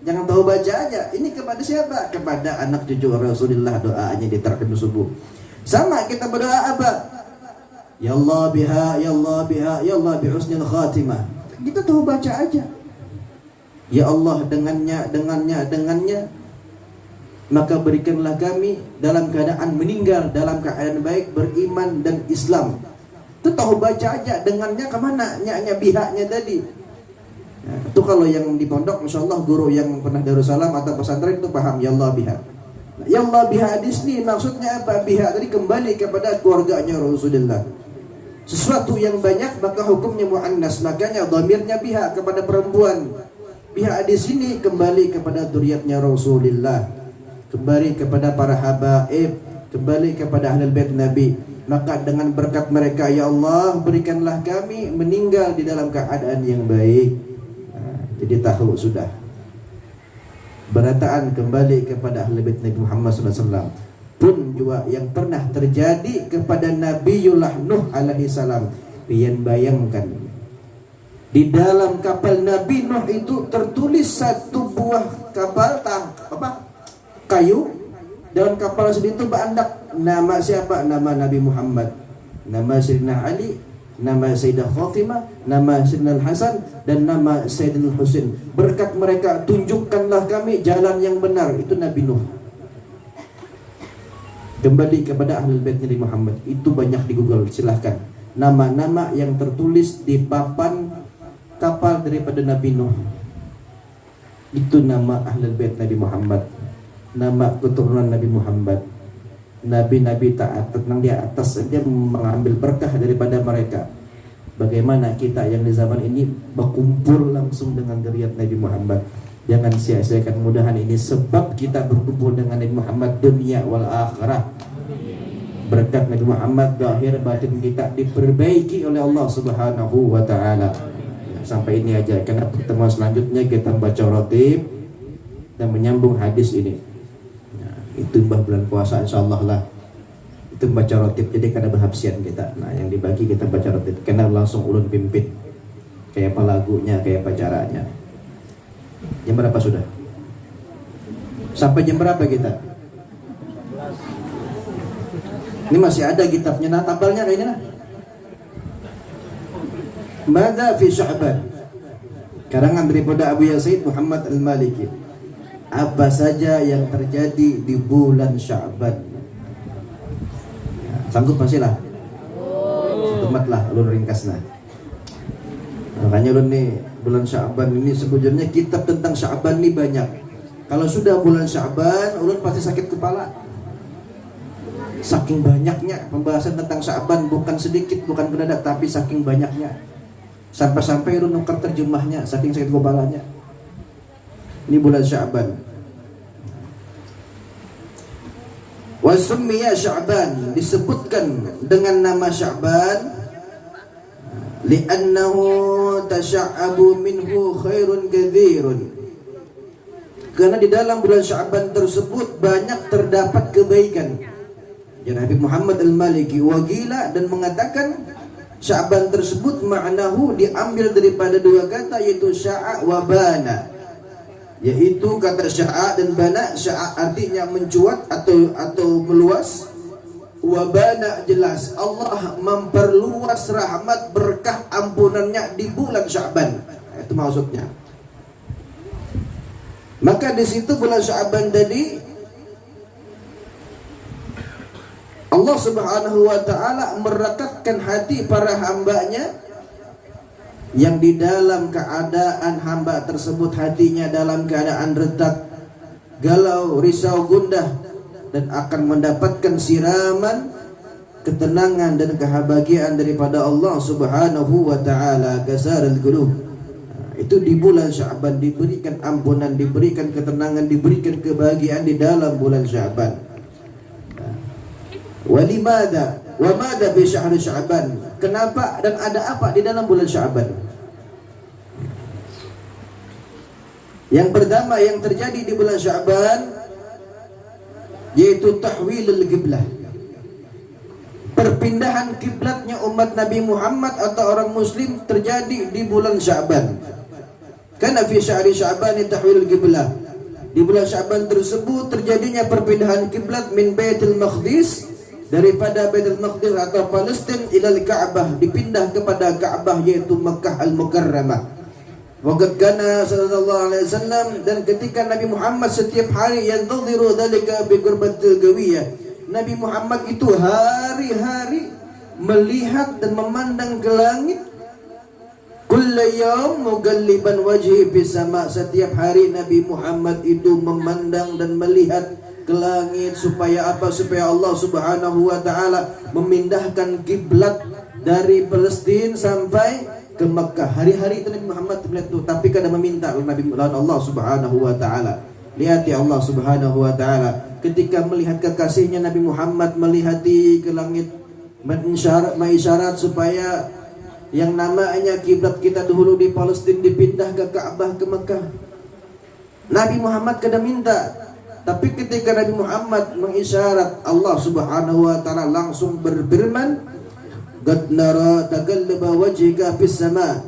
Jangan tahu baca aja. Ini kepada siapa? Kepada anak cucu Rasulullah, doanya di terakhir subuh. Sama kita berdoa apa? Ya Allah biha, ya Allah biha, ya Allah bi husnil khatimah. Kita tahu baca aja. Ya Allah dengannya, maka berikanlah kami dalam keadaan meninggal dalam keadaan baik, beriman dan Islam. Itu tahu baca aja, dengannya kemana? Nya bihaknya tadi. Nah, itu kalau yang di pondok, Masya Allah guru yang pernah Darussalam atau pesantren itu paham ya Allah biha. Nah, ya Allah biha di sini maksudnya apa? Biha tadi kembali kepada keluarganya Rasulullah. Sesuatu yang banyak maka hukumnya muannas, makanya dhamirnya biha kepada perempuan. Biha di sini kembali kepada dzurriyyatnya Rasulullah, kembali kepada para habaib, kembali kepada ahlul bait Nabi. Maka dengan berkat mereka ya Allah berikanlah kami meninggal di dalam keadaan yang baik. Nah, jadi tahu sudah. Berataan kembali kepada ahlul bait Nabi Muhammad SAW. Pun juga yang pernah terjadi kepada Nabiullah Nuh alaihi salam. Pian bayangkan di dalam kapal Nabi Nuh itu tertulis satu buah kapal kayu. Dalam kapal sedih itu berandak nama siapa? Nama Nabi Muhammad, nama Sayyidina Ali, nama Sayyidah Fatimah, nama Sayyidina Hasan dan nama Sayyidina Husain. Berkat mereka tunjukkanlah kami jalan yang benar. Itu Nabi Nuh. Kembali kepada ahlul bait Nabi Muhammad. Itu banyak di Google, silahkan. Nama-nama yang tertulis di papan kapal daripada Nabi Nuh. Itu nama ahlul bait Nabi Muhammad. Nama keturunan Nabi Muhammad. Nabi-nabi taat tenang di atas, dia mengambil berkah daripada mereka. Bagaimana kita yang di zaman ini berkumpul langsung dengan dzurriyyat Nabi Muhammad. Jangan sia-siakan mudahan ini sebab kita berkumpul dengan Nabi Muhammad dunia wal akhirah. Berkat Nabi Muhammad zahir batin kita diperbaiki oleh Allah Subhanahu wa taala. Sampai ini aja, karena pertemuan selanjutnya kita baca rotib dan menyambung hadis ini. Nah, itu mbah bulan puasa insyaallah lah. Itu baca rotib, jadi karena berhabsian kita. Nah, yang dibagi kita baca rotib karena langsung ulun pimpin. Kayak apa lagunya, kayak apa caranya. Jam berapa sudah? Sampai jam berapa kita? Ini masih ada kitabnya, nah tabelnya kayak ini nah. Mada fi Sya'ban, karangan daripada Abu Yazid Muhammad Al-Maliki. Apa saja yang terjadi di bulan Sya'ban? Sanggup pastilah. Setematlah ulun ringkasna. Makanya ulun nih bulan Sya'ban ini sebenarnya kitab tentang Sya'ban ini banyak. Kalau sudah bulan Sya'ban, ulun pasti sakit kepala. Saking banyaknya pembahasan tentang Sya'ban, bukan sedikit, bukan beradab, tapi saking banyaknya. Sampai-sampai ulun nukar terjemahnya, saking sakit kepalanya. Ini bulan Sya'ban. Wa summiya Sya'ban, disebutkan dengan nama Sya'ban li'annahu tasha'abu minhu khairun katsirun, karena di dalam bulan Sya'ban tersebut banyak terdapat kebaikan. Ya, Nabi Muhammad Al-Maliki wagila dan mengatakan Sya'ban tersebut maknahu diambil daripada dua kata, yaitu sya'a wa bana, yaitu kata sya'a dan bana. Sya'a artinya mencuat atau meluas, wabana jelas Allah memperluas rahmat berkah ampunannya di bulan Sya'ban. Itu maksudnya. Maka di situ bulan Sya'ban tadi Allah Subhanahu wa taala merekatkan hati para hambanya yang di dalam keadaan hamba tersebut hatinya dalam keadaan retak, galau, risau, gundah, dan akan mendapatkan siraman ketenangan dan kebahagiaan daripada Allah Subhanahu wa taala. Kasarul qulub. Itu di bulan Sya'ban diberikan ampunan, diberikan ketenangan, diberikan kebahagiaan di dalam bulan Sya'ban. Walimada wa mada bi syahr Sya'ban. Kenapa dan ada apa di dalam bulan Sya'ban? Yang pertama yang terjadi di bulan Sya'ban yaitu tahwilul qiblah, perpindahan perpindahan kiblatnya umat Nabi Muhammad atau orang muslim terjadi di bulan Sya'ban. Karena fi syahri Sya'ban tahwilul qiblah. Di bulan Sya'ban tersebut terjadinya perpindahan kiblat min Baitul Maqdis, daripada Baitul Maqdis atau Palestina ilal Ka'bah, dipindah kepada Ka'bah yaitu Makkah Al-Mukarramah. Waqad kana sallallahu alaihi wasallam, dan ketika Nabi Muhammad setiap hari yantadhiru dzalika bi qurbatil gawiyah, Nabi Muhammad itu hari-hari melihat dan memandang ke langit. Kullu yawm mughalliban wajhi bis sama, setiap hari Nabi Muhammad itu memandang dan melihat ke langit supaya apa? Supaya Allah Subhanahu wa taala memindahkan kiblat dari Palestina sampai ke Makkah. Hari-hari itu Nabi Muhammad melihat itu, tapi kadang meminta Nabi Allah Subhanahu wa taala. Lihat ya Allah Subhanahu wa taala, ketika melihat kekasihnya Nabi Muhammad melihati ke langit, mengisyarat supaya yang namanya kiblat kita dahulu di Palestina dipindah ke Ka'bah, ke Mekah. Nabi Muhammad kadang minta, tapi ketika Nabi Muhammad mengisyarat, Allah Subhanahu wa taala langsung berfirman, "Qad nara taqallaba wajhika fis sama,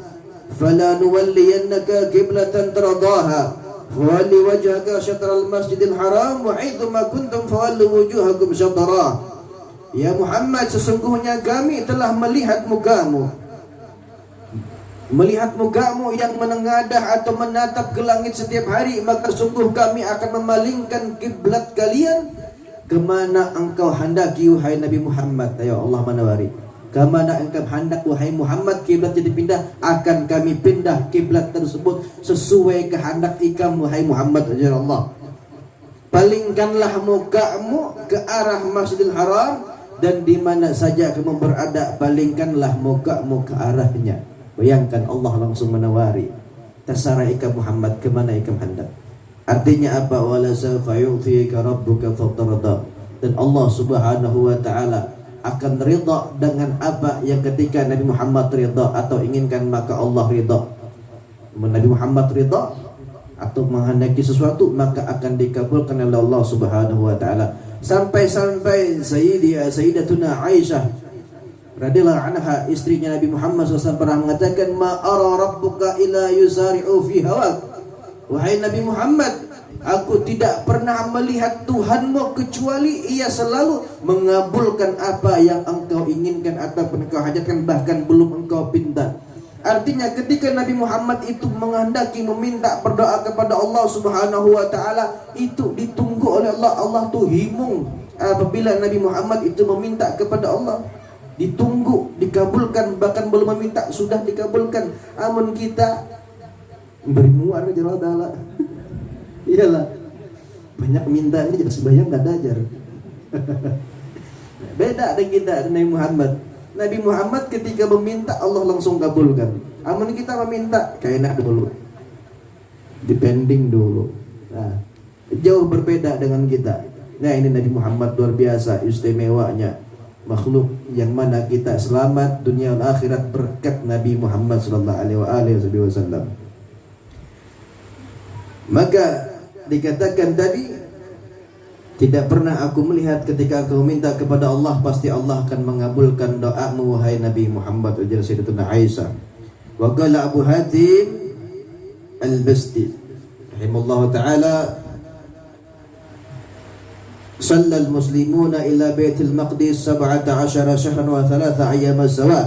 fala nuwalliyannaka qiblatan tardaha, fawalli wajhaka syatral masjidil haram wa haitsuma kuntum fawallu wujuhakum syatrah." Ya Muhammad, sesungguhnya kami telah melihat mukamu yang menengadah atau menatap ke langit setiap hari, maka sungguh kami akan memalingkan kiblat kalian kemana engkau handaki wahai Nabi Muhammad. Ayo Allah manawari, kemana engkau hendak wahai Muhammad kiblat jadi pindah, akan kami pindah kiblat tersebut sesuai kehendak ikam wahai Muhammad. Ya Allah, palingkanlah mukamu ke arah Masjidil Haram, dan di mana saja kamu berada palingkanlah mukamu ke arahnya. Bayangkan Allah langsung menawari, tasara ikam Muhammad, kemana ikam hendak. Artinya apa? Wala sawfa yu'tika rabbuka fatarda, dan Allah Subhanahu wa taala akan ridha dengan apa yang ketika Nabi Muhammad ridha atau inginkan, maka Allah ridha. Nabi Muhammad ridha atau menghendaki sesuatu, maka akan dikabulkan oleh Allah Subhanahu wa taala. Sampai-sampai Sayyidatuna Aisyah radhiyallahu anha, istrinya Nabi Muhammad SAW, pernah mengatakan, "Ma ara rabbuka illa yusari'u fi hawak." Wahai Nabi Muhammad, aku tidak pernah melihat Tuhanmu kecuali ia selalu mengabulkan apa yang engkau inginkan ataupun engkau hajatkan, bahkan belum engkau pinta. Artinya ketika Nabi Muhammad itu menghendaki meminta berdoa kepada Allah Subhanahu wa taala, itu ditunggu oleh Allah. Allah tuh himung apabila Nabi Muhammad itu meminta kepada Allah, ditunggu, dikabulkan, bahkan belum meminta sudah dikabulkan. Amun kita beri muar aja Allah taala. Iyalah, banyak minta ini jadi sebayang gak ada ajar. Beda dengan kita dan Nabi Muhammad. Nabi Muhammad ketika meminta Allah langsung kabulkan. Amun kita meminta kayak enak dulu, depending dulu. Nah, jauh berbeda dengan kita. Nah, ini Nabi Muhammad luar biasa istimewanya, makhluk yang mana kita selamat dunia dan akhirat berkat Nabi Muhammad sallallahu alaihi wasallam. Maka dikatakan tadi, tidak pernah aku melihat ketika kau minta kepada Allah pasti Allah akan mengabulkan doamu wahai Nabi Muhammad, ujar Sayyidatuna Aisyah. Wa qala Abu Hatim Al-Basti rahimahullah taala, "Shallal muslimuna ila Baitul Maqdis 17 syahran wa 3 ayyam sawa."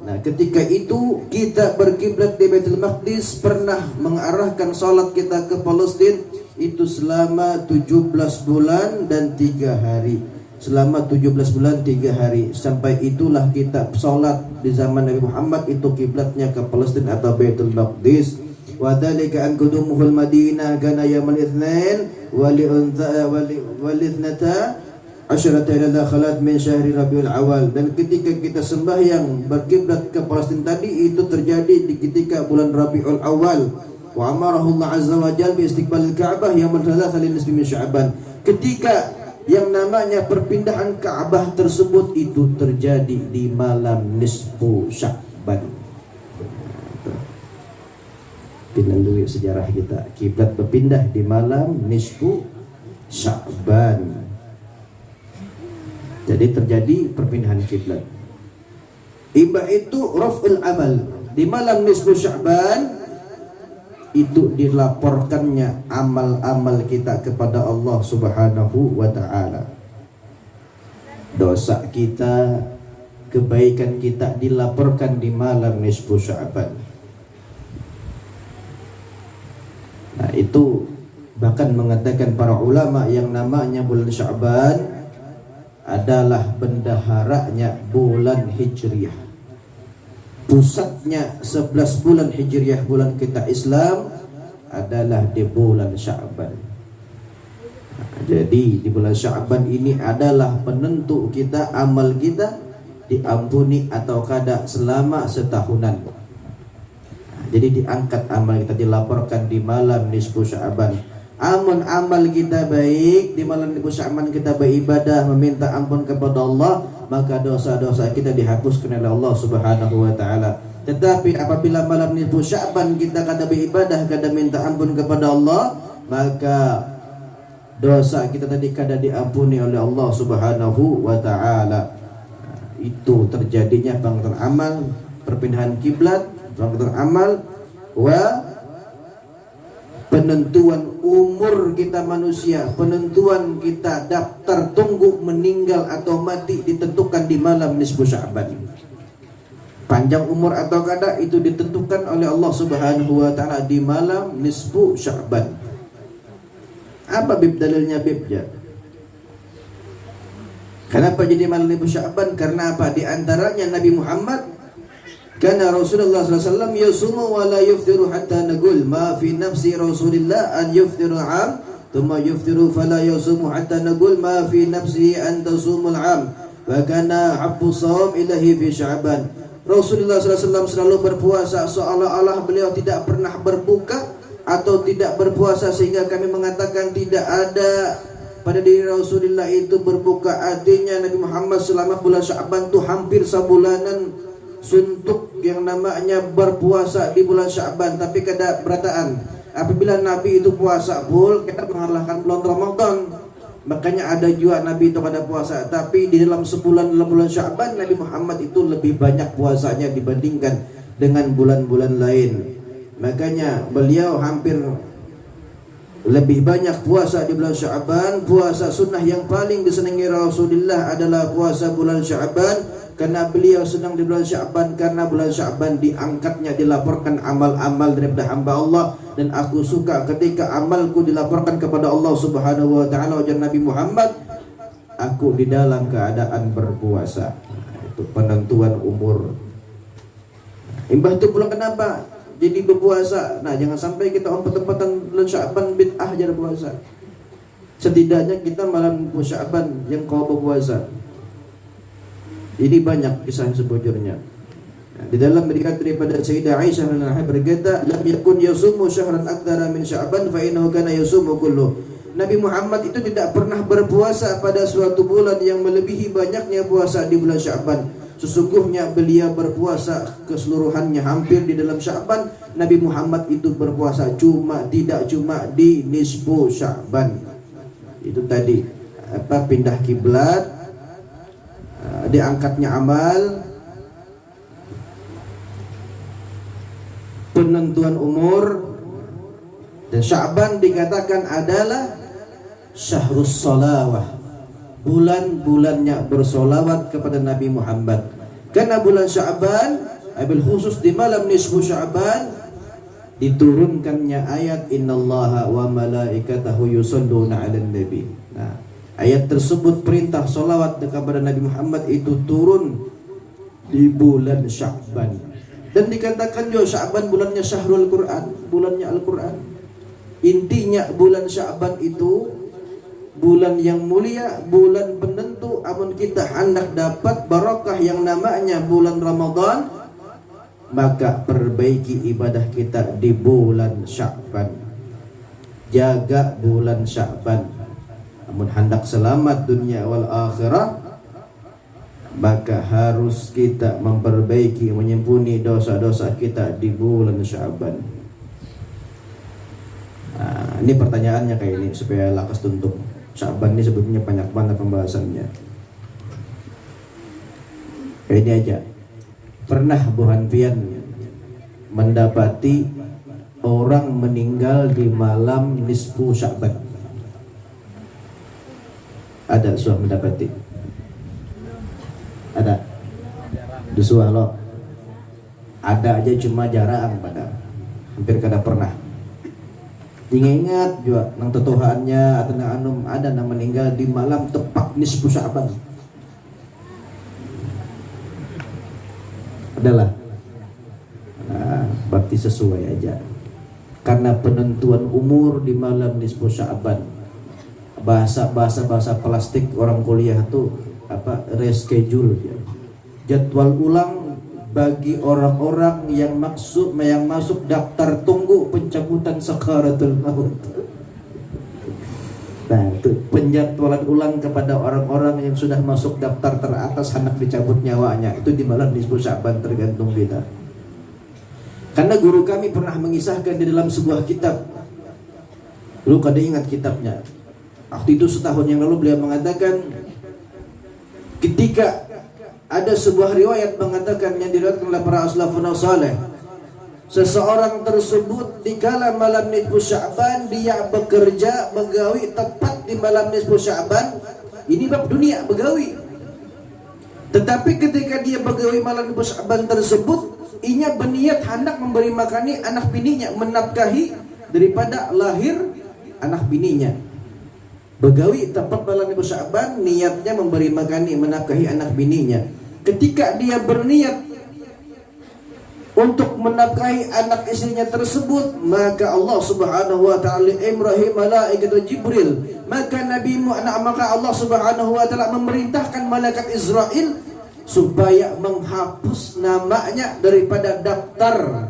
Nah, ketika itu kita berkiblat di Baitul Maqdis, pernah mengarahkan salat kita ke Palestina itu selama 17 bulan dan 3 hari. Selama 17 bulan 3 hari. Sampai itulah kita salat di zaman Nabi Muhammad itu kiblatnya ke Palestina atau Baitul Maqdis. Wa dzalika an qudumuhul Madinah kana yaumul Itsnain walithnata asyrata ila dakhalat min syahri Rabiul Awal. Dan ketika kita sembahyang berkiblat ke Palestina tadi itu terjadi di ketika bulan Rabiul Awal. Wa amarahu Allah azza wa jalla bi istiqbalil Ka'bah yaumul 3 nisfi min Sya'ban. Ketika yang namanya perpindahan Ka'bah tersebut itu terjadi di malam nisfu Sya'ban. Pindah sejarah kita, kiblat berpindah di malam nisfu Sya'ban. Jadi terjadi perpindahan kiblat. Imbah itu raf'ul amal. Di malam nisfu Sya'ban itu dilaporkannya amal-amal kita kepada Allah Subhanahu wa taala. Dosa kita, kebaikan kita dilaporkan di malam nisfu Sya'ban. Nah, itu bahkan mengatakan para ulama yang namanya bulan Sya'ban adalah bendaharanya bulan Hijriah. Pusatnya 11 bulan Hijriah, bulan kita Islam, adalah di bulan Sya'ban. Jadi di bulan Sya'ban ini adalah penentu kita, amal kita diampuni atau kada selama setahunan. Jadi diangkat amal kita, dilaporkan di malam nisfu Sya'ban. Amun amal kita baik, di malam nisfu Sya'ban kita beribadah meminta ampun kepada Allah, maka dosa-dosa kita dihapuskan oleh Allah Subhanahu wa taala. Tetapi apabila malam nisfu Sya'ban kita kada beribadah, kada minta ampun kepada Allah, maka dosa kita tadi kada diampuni oleh Allah Subhanahu wa taala. Itu terjadinya bangkitan amal, perpindahan kiblat, bangkitan amal, wa penentuan umur kita manusia, penentuan kita daftar tunggu meninggal atau mati ditentukan di malam nisfu Sya'ban. Panjang umur atau kada itu ditentukan oleh Allah Subhanahu wa taala di malam nisfu Sya'ban. Apa bib dalilnya bib ya? Kenapa jadi malam nisfu Sya'ban? Karena apa? Di antaranya Nabi Muhammad, karena Rasulullah SAW yasumu wa la yuftiru hatta naqul ma fi nafsi Rasulillah an yuftiru am thumma yuftiru fala yasumu hatta naqul ma fi nafsihi an tasumul am wa kana habbu shawm ilahi fi Sya'ban. Rasulullah SAW selalu berpuasa seolah-olah beliau tidak pernah berbuka atau tidak berpuasa, sehingga kami mengatakan tidak ada pada diri Rasulullah itu berbuka. Artinya Nabi Muhammad selama bulan Sya'ban itu hampir sebulanan suntuk yang namanya berpuasa di bulan Sya'ban, tapi kada berataan. Apabila Nabi itu puasa full, kita mengalahkan bulan Ramadan. Makanya ada juga Nabi itu kada puasa, tapi di dalam sebulan dalam bulan Sya'ban Nabi Muhammad itu lebih banyak puasanya dibandingkan dengan bulan-bulan lain. Makanya beliau hampir lebih banyak puasa di bulan Sya'ban. Puasa sunnah yang paling disenangi Rasulullah adalah puasa bulan Sya'ban, karena beliau sedang di bulan Sya'ban, karena bulan Sya'ban diangkatnya, dilaporkan amal-amal daripada hamba Allah. Dan aku suka ketika amalku dilaporkan kepada Allah Subhanahu wa taala, wajar Nabi Muhammad, aku di dalam keadaan berpuasa. Itu penentuan umur. Imbah itu pulang kenapa jadi berpuasa? Nah, jangan sampai kita umpet-umpetan bulan Sya'ban bid'ah jadi puasa. Setidaknya kita malam Sya'ban yang kau berpuasa. Ini banyak kisah sebujurnya. Di dalam riwayat daripada Sayyidah Aisyah radhiyallahu anha berkata, "Lam yakun yasumu syahran aktsara min Sya'ban fa innahu kana yasumu kullu." Nabi Muhammad itu tidak pernah berpuasa pada suatu bulan yang melebihi banyaknya puasa di bulan Sya'ban. Sesungguhnya beliau berpuasa keseluruhannya hampir di dalam Sya'ban. Nabi Muhammad itu berpuasa tidak cuma di nisfu Sya'ban. Itu tadi apa, pindah kiblat, diangkatnya amal, penentuan umur. Dan Sya'ban dikatakan adalah syahrus sholawah, bulan-bulannya bersolawat kepada Nabi Muhammad. Karena bulan Sya'ban, abil khusus di malam nisfu Sya'ban, diturunkannya ayat innallaha wa malaikatahu yusholluna 'alan nabi. Nah, ayat tersebut perintah solawat kepada Nabi Muhammad itu turun di bulan Sya'ban. Dan dikatakan juga Sya'ban bulannya syahrul Quran, bulannya Al-Quran. Intinya bulan Sya'ban itu bulan yang mulia, bulan penentu. Amun kita hendak dapat barakah yang namanya bulan Ramadan, maka perbaiki ibadah kita di bulan Sya'ban. Jaga bulan Sya'ban. Amun hendak selamat dunia wal akhirah, maka harus kita memperbaiki, menyempurni dosa-dosa kita di bulan Sya'ban. Nah, ini pertanyaannya kayak ini supaya lakas tuntuk. Sya'ban ini sebetulnya banyak banget pembahasannya. Ini aja. Pernah Buhan Pian mendapati orang meninggal di malam nisfu Sya'ban? Ada suah mendapati? Ada? Dusuah lo? Ada aja cuma jarang pada. Hampir kada pernah. Ingat juga nang tetuhannya atau nang anum ada nang meninggal di malam tepat nisfu Sya'ban. Adalah. Nah, berarti sesuai aja. Karena penentuan umur di malam nisfu Sya'ban. Bahasa plastik orang kuliah tuh apa? Reschedule ya. Jadwal ulang bagi orang-orang yang masuk daftar tunggu pencabutan sakaratul maut. Nah, itu penjadwalan ulang kepada orang-orang yang sudah masuk daftar teratas hendak dicabut nyawanya. Itu di malam nisfu Sya'ban, tergantung kita. Karena guru kami pernah mengisahkan di dalam sebuah kitab. Lu kada ingat kitabnya? Waktu itu setahun yang lalu beliau mengatakan, ketika ada sebuah riwayat mengatakan yang diriwayatkan oleh para salafun saleh, seseorang tersebut di kala malam nisfu Sya'ban dia bekerja begawi tepat di malam nisfu Sya'ban. Ini bab dunia begawi. Tetapi ketika dia begawi malam nisfu Sya'ban tersebut, inya berniat hendak memberi makani anak bininya, menafkahi daripada lahir anak bininya. Begawi tepat malam nisfu Sya'ban, niatnya memberi makani, menafkahi anak bininya. Ketika dia berniat untuk menafkahi anak istrinya tersebut, maka Allah Subhanahu wa taala imrahi malaikat Jibril, maka maka Allah Subhanahu wa taala memerintahkan malaikat Israel supaya menghapus namanya daripada daftar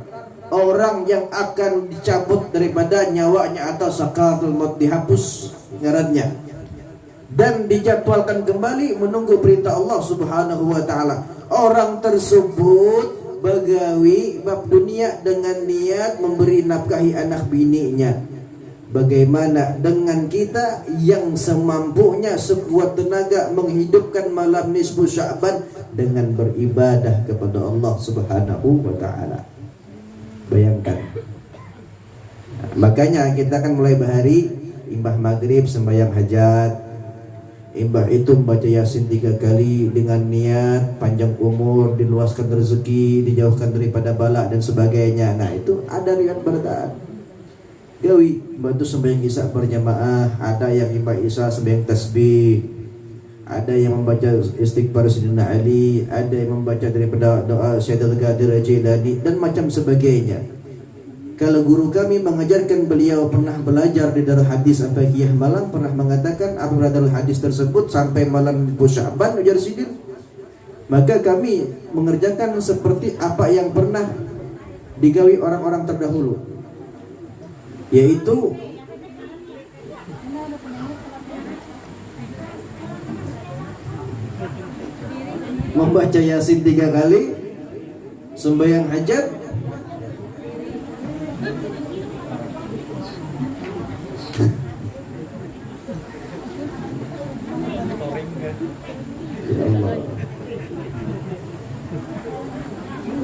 orang yang akan dicabut daripada nyawanya atau sakaratul maut, dihapus ngarannya dan dijadwalkan kembali menunggu perintah Allah Subhanahu wa taala. Orang tersebut begawi bab dunia dengan niat memberi nafkahi anak bininya. Bagaimana dengan kita yang semampunya sekuat tenaga menghidupkan malam nisfu Sya'ban dengan beribadah kepada Allah Subhanahu wa taala? Bayangkan. Makanya kita akan mulai bahari imbah maghrib sembahyang hajat, imbah itu membaca Yasin 3 kali dengan niat panjang umur, diluaskan rezeki, dijauhkan daripada bala dan sebagainya. Nah itu ada riwayat bertaat. Gawi bantu sembahyang isya berjamaah, ada yang imbah isya sembahyang tasbih, ada yang membaca istighfar Sayyidina Ali, ada yang membaca daripada doa Syaikhul Qadir Jilani dan macam sebagainya. Kalau guru kami mengajarkan, beliau pernah belajar di Darul Hadis Al-Faqih Malang, pernah mengatakan apabila Darul Hadis tersebut sampai malam nisfu Sya'ban ujar sidin, maka kami mengerjakan seperti apa yang pernah digawi orang-orang terdahulu, yaitu membaca Yasin 3 kali, sembahyang hajat, ya Allah,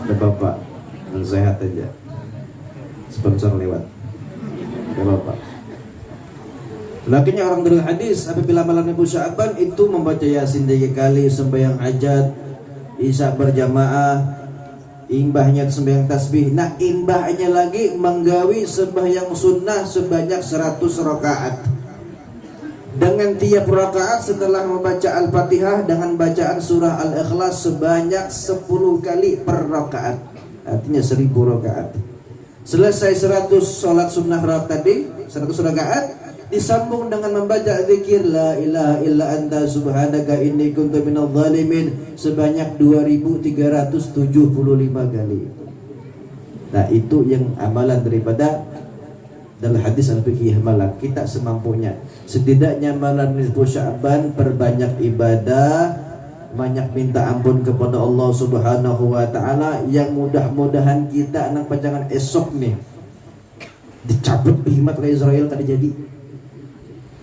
ada bapak yang sehat aja, sponsor lewat, ada bapak. Lakinya orang dari hadis apabila malam nisfu Sya'ban itu membaca Yasin 3 kali, sembahyang hajat, isya berjamaah, imbahnya sembahyang tasbih. Nah imbahnya lagi menggawi sembahyang sunnah sebanyak 100 rakaat. Dengan tiap rakaat setelah membaca Al-Fatihah dengan bacaan surah Al-Ikhlas sebanyak 10 kali per rakaat. Artinya 1000 rakaat. Selesai 100 sholat sunnah tadi, 100 rakaat, disambung dengan membaca zikir la ilaha illa anta subhanaka inni kuntu minadh dhalimin sebanyak 2375 kali. Nah itu yang amalan daripada dalam hadis Al-Fiqh Malang. Kita semampunya, setidaknya malam nisfu Sya'ban perbanyak ibadah, banyak minta ampun kepada Allah Subhanahu wa taala, yang mudah-mudahan kita anak panjangan esok nih dicabut bihimat oleh Israel tadi jadi.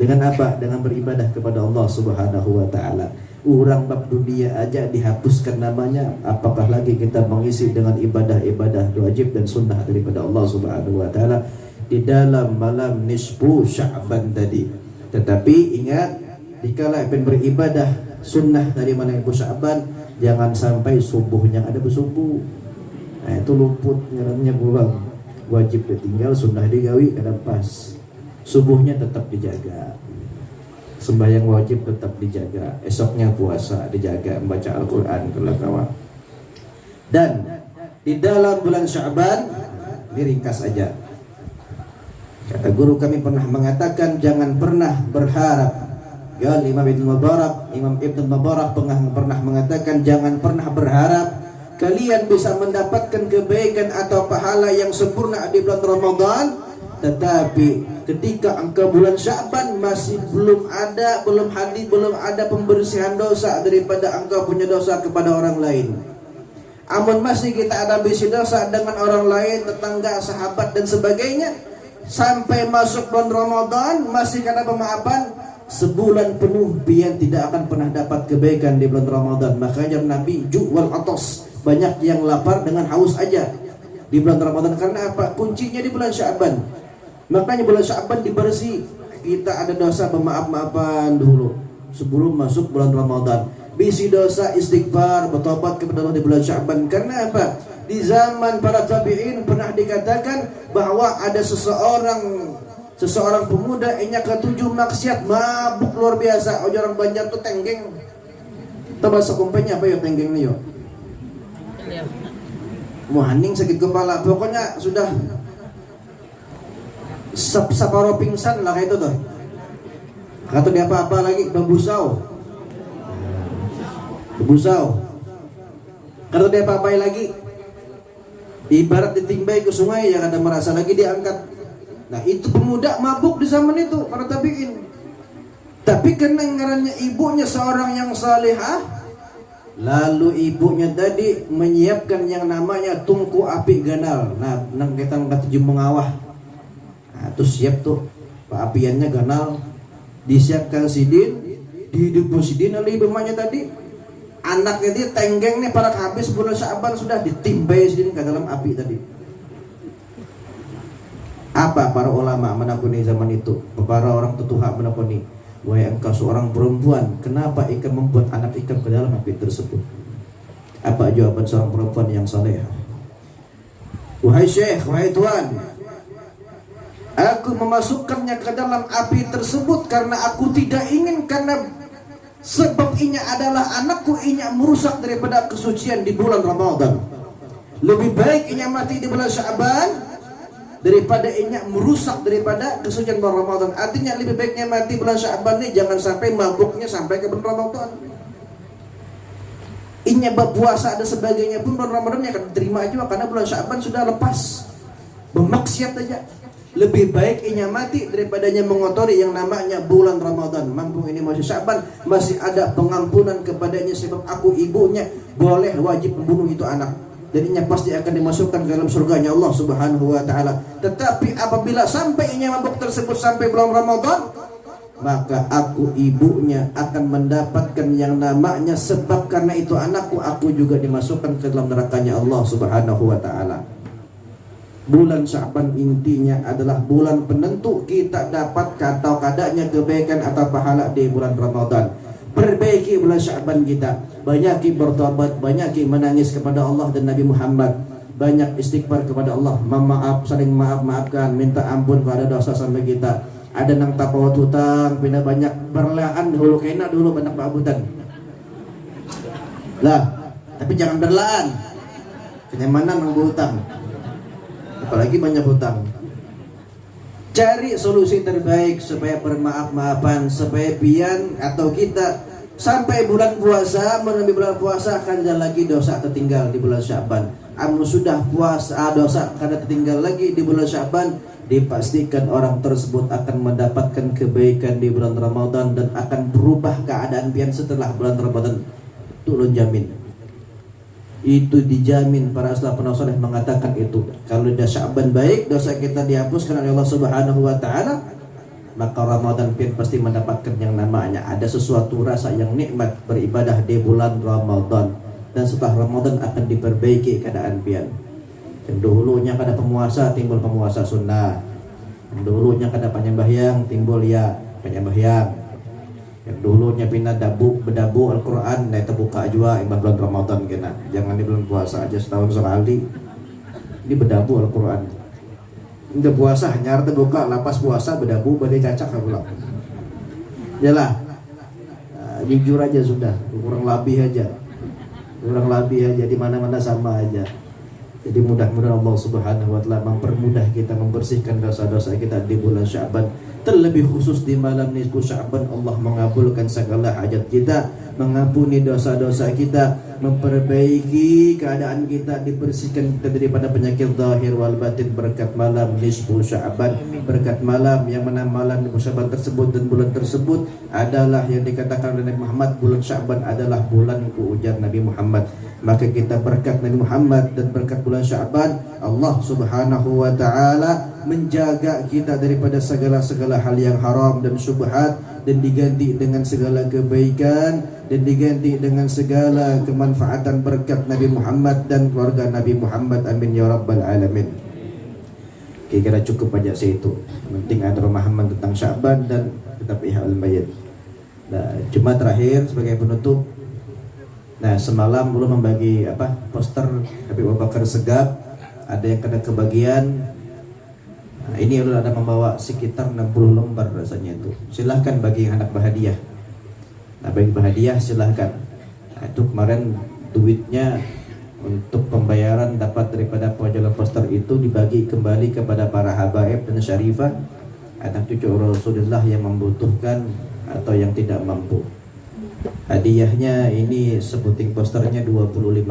Dengan apa? Dengan beribadah kepada Allah Subhanahu wa taala. Orang bab dunia aja dihapuskan namanya, apakah lagi kita mengisi dengan ibadah-ibadah wajib dan sunnah daripada Allah Subhanahu wa taala di dalam malam nisfu Sya'ban tadi. Tetapi ingat, dikala ingin beribadah sunnah dari malam nisfu Sya'ban, jangan sampai subuhnya ada bersubuh. Nah, itu luput ngarannya pulang. Wajib ditinggal, sunnah digawi kada pas. Subuhnya tetap dijaga. Sembahyang wajib tetap dijaga. Esoknya puasa dijaga, membaca Al-Qur'an kalau kawan. Dan di dalam bulan Sya'ban, diringkas aja. Kata guru kami pernah mengatakan, jangan pernah berharap. Ya, Imam Ibn Mubarak pernah mengatakan, jangan pernah berharap kalian bisa mendapatkan kebaikan atau pahala yang sempurna di bulan Ramadan, tetapi ketika engkau bulan Sya'ban masih belum ada pembersihan dosa daripada engkau punya dosa kepada orang lain. Amun masih kita ada bisi dosa dengan orang lain, tetangga, sahabat dan sebagainya, sampai masuk bulan Ramadan masih kada pemaafan, sebulan penuh pian tidak akan pernah dapat kebaikan di bulan Ramadan. Makanya Nabi ju'wal atos, banyak yang lapar dengan haus aja di bulan Ramadan. Karena apa? Kuncinya di bulan Sya'ban. Makanya bulan Sya'ban dibersih. Kita ada dosa pemaaf-maafan dulu sebelum masuk bulan Ramadan. Bisi dosa, istighfar, bertobat kepada Allah di bulan Sya'ban. Karena apa? Di zaman para tabi'in pernah dikatakan bahwa ada seseorang pemuda inya ketujuh maksiat, mabuk luar biasa. Orang Banjar tuh tenggeng. Kita bahasa kumpanya apa ya tenggeng nih yo? Muhaning sakit kepala. Pokoknya sudah saparo pingsan lah kayak itu tuh. Kata dia apa-apa lagi, bebusau. Kata dia apa-apa lagi, ibarat ditimbai ke sungai yang ada merasa lagi diangkat. Nah itu pemuda mabuk di zaman itu para tabi'in. Tapi karena ngarannya ibunya seorang yang salihah, lalu ibunya tadi menyiapkan yang namanya tungku api ganal. Nah nang kita angkat tujuh mengawah. Nah, terus siap tuh apiannya ganal, disiapkan sidin, dihidupkan sidin oleh ibunya tadi. Anaknya dia tenggeng nih para habis bulan Sya'ban sudah ditimbai sidin ke dalam api tadi. Apa para ulama menakuni zaman itu, para orang tetuha menakuni, wahai engkau seorang perempuan, kenapa ikan membuat anak ikan ke dalam api tersebut? Apa jawaban seorang perempuan yang saleh? Wahai syekh, wahai tuan, aku memasukkannya ke dalam api tersebut karena aku tidak ingin, karena sebab inya adalah anakku, inya merusak daripada kesucian di bulan Ramadan. Lebih baik inya mati di bulan Sya'ban daripada inya merusak daripada kesucian bulan Ramadan. Artinya lebih baiknya mati bulan Sya'ban ini, jangan sampai mabuknya sampai ke bulan Ramadan. Inya berpuasa ada sebagainya pun bulan Ramadan akan diterima juga, karena bulan Sya'ban sudah lepas bermaksiat aja. Lebih baik inya mati daripadanya mengotori yang namanya bulan Ramadan. Mampu ini masih Sya'ban, masih ada pengampunan kepadanya sebab aku ibunya, boleh wajib membunuh itu anak. Dan inya pasti akan dimasukkan ke dalam surganya Allah Subhanahu wa taala. Tetapi apabila sampai inya mabuk tersebut sampai bulan Ramadan, maka aku ibunya akan mendapatkan yang namanya, sebab karena itu anakku, aku juga dimasukkan ke dalam nerakanya Allah Subhanahu wa taala. Bulan Sya'ban intinya adalah bulan penentu kita dapat atau kadanya kebaikan atau pahala di bulan Ramadan. Perbaiki bulan Sya'ban kita, banyaki bertobat, banyaki menangis kepada Allah dan Nabi Muhammad, banyak istighfar kepada Allah, saling maafkan, minta ampun kalau ada dosa sama kita. Ada nang tapawat hutang, pindah banyak berlaan dulu, kena dulu banyak paabutan lah, tapi jangan berlaan, kenyamanan nang hutang, apalagi banyak hutang. Cari solusi terbaik supaya bermaaf-maafan, supaya pian atau kita sampai bulan puasa, menemui bulan puasa akan ada lagi dosa tertinggal di bulan Sya'ban. Amun sudah puasa, dosa akan tertinggal lagi di bulan Sya'ban, dipastikan orang tersebut akan mendapatkan kebaikan di bulan Ramadan dan akan berubah keadaan pian setelah bulan Ramadan. Turun jamin. Itu dijamin, para salafus saleh mengatakan itu. Kalau dah Sya'ban baik, dosa kita dihapuskan oleh Allah Subhanahu wa taala, maka Ramadan pian pasti mendapatkan yang namanya ada sesuatu rasa yang nikmat beribadah di bulan Ramadan. Dan setelah Ramadan akan diperbaiki keadaan pian. Yang dulunya kada pemuasa timbul pemuasa sunnah. Yang dulunya kada penyembahyang timbul ya penyembahyang. Yang dulunya pina bedabu Al-Quran nah terbuka jua imbah bulan Ramadan kena. Jangan di bulan puasa aja setahun sekali. Ini bedabu Al-Quran. Udah puasa nyar terbuka lapas puasa bedabu badai cacak pulang. Yalah. Jujur aja sudah, kurang lebih aja. Kurang lebih aja di mana-mana sama aja. Jadi mudah-mudahan Allah Subhanahu wa taala mempermudah kita membersihkan dosa-dosa kita di bulan Sya'ban. Terlebih khusus di malam nisfu Sya'ban, Allah mengabulkan segala hajat kita, mengampuni dosa-dosa kita, memperbaiki keadaan kita, dibersihkan kita daripada penyakit zahir wal batin berkat malam nisfu Sya'ban, berkat malam yang mana malam nisfu Sya'ban tersebut dan bulan tersebut adalah yang dikatakan oleh Nabi Muhammad, bulan Sya'ban adalah bulanku, ujar Nabi Muhammad. Maka kita berkat Nabi Muhammad dan berkat bulan Sya'ban, Allah Subhanahu wa taala menjaga kita daripada segala hal yang haram dan syubhat, dan diganti dengan segala kebaikan, dan diganti dengan segala kemanfaatan berkat Nabi Muhammad dan keluarga Nabi Muhammad. Amin ya rabbal alamin. Kira-kira cukup aja saya itu. Penting ada pemahaman tentang Sya'ban dan kitab Ihyaul Mayyit. Nah, cuma terakhir sebagai penutup. Nah, semalam belum membagi poster Habib Abu Bakar Segaf, ada yang kena kebagian. Nah, ini udah ada membawa sekitar 60 lembar rasanya itu. Silahkan bagi yang anak berhadiah. Nah, bagi berhadiah silahkan. Nah, itu kemarin duitnya untuk pembayaran dapat daripada penjualan poster itu dibagi kembali kepada para habaib dan syarifah, anak cucu Rasulullah yang membutuhkan atau yang tidak mampu. Hadiahnya ini sebuting posternya 25.000.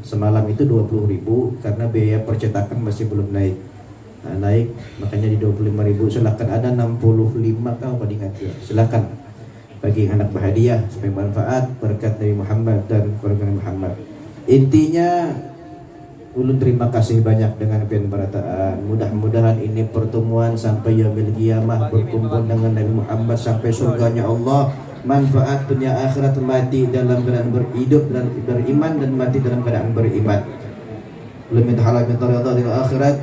Semalam itu 20.000 karena biaya percetakan masih belum naik. Nah, naik makanya di 25.000. Silakan, ada 65 kau pada ingat ya. Silakan bagi anak berhadiah supaya manfaat berkat Nabi Muhammad dan keluarga Nabi Muhammad. Intinya ulun terima kasih banyak dengan pian berataan. Mudah-mudahan ini pertemuan sampai yaumil qiyamah, berkumpul dengan Nabi Muhammad sampai surganya Allah. Manfaat dunia akhirat, mati dalam keadaan berhidup dan beriman, dan mati dalam keadaan beriman. Belum minta halal minta ridha di akhirat.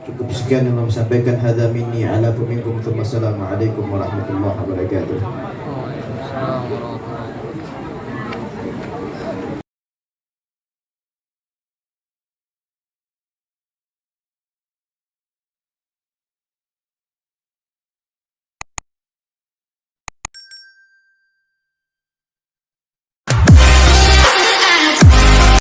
Cukup sekian yang saya sampaikan. Hadza minni ala minkum. Wassalamualaikum warahmatullahi wabarakatuh.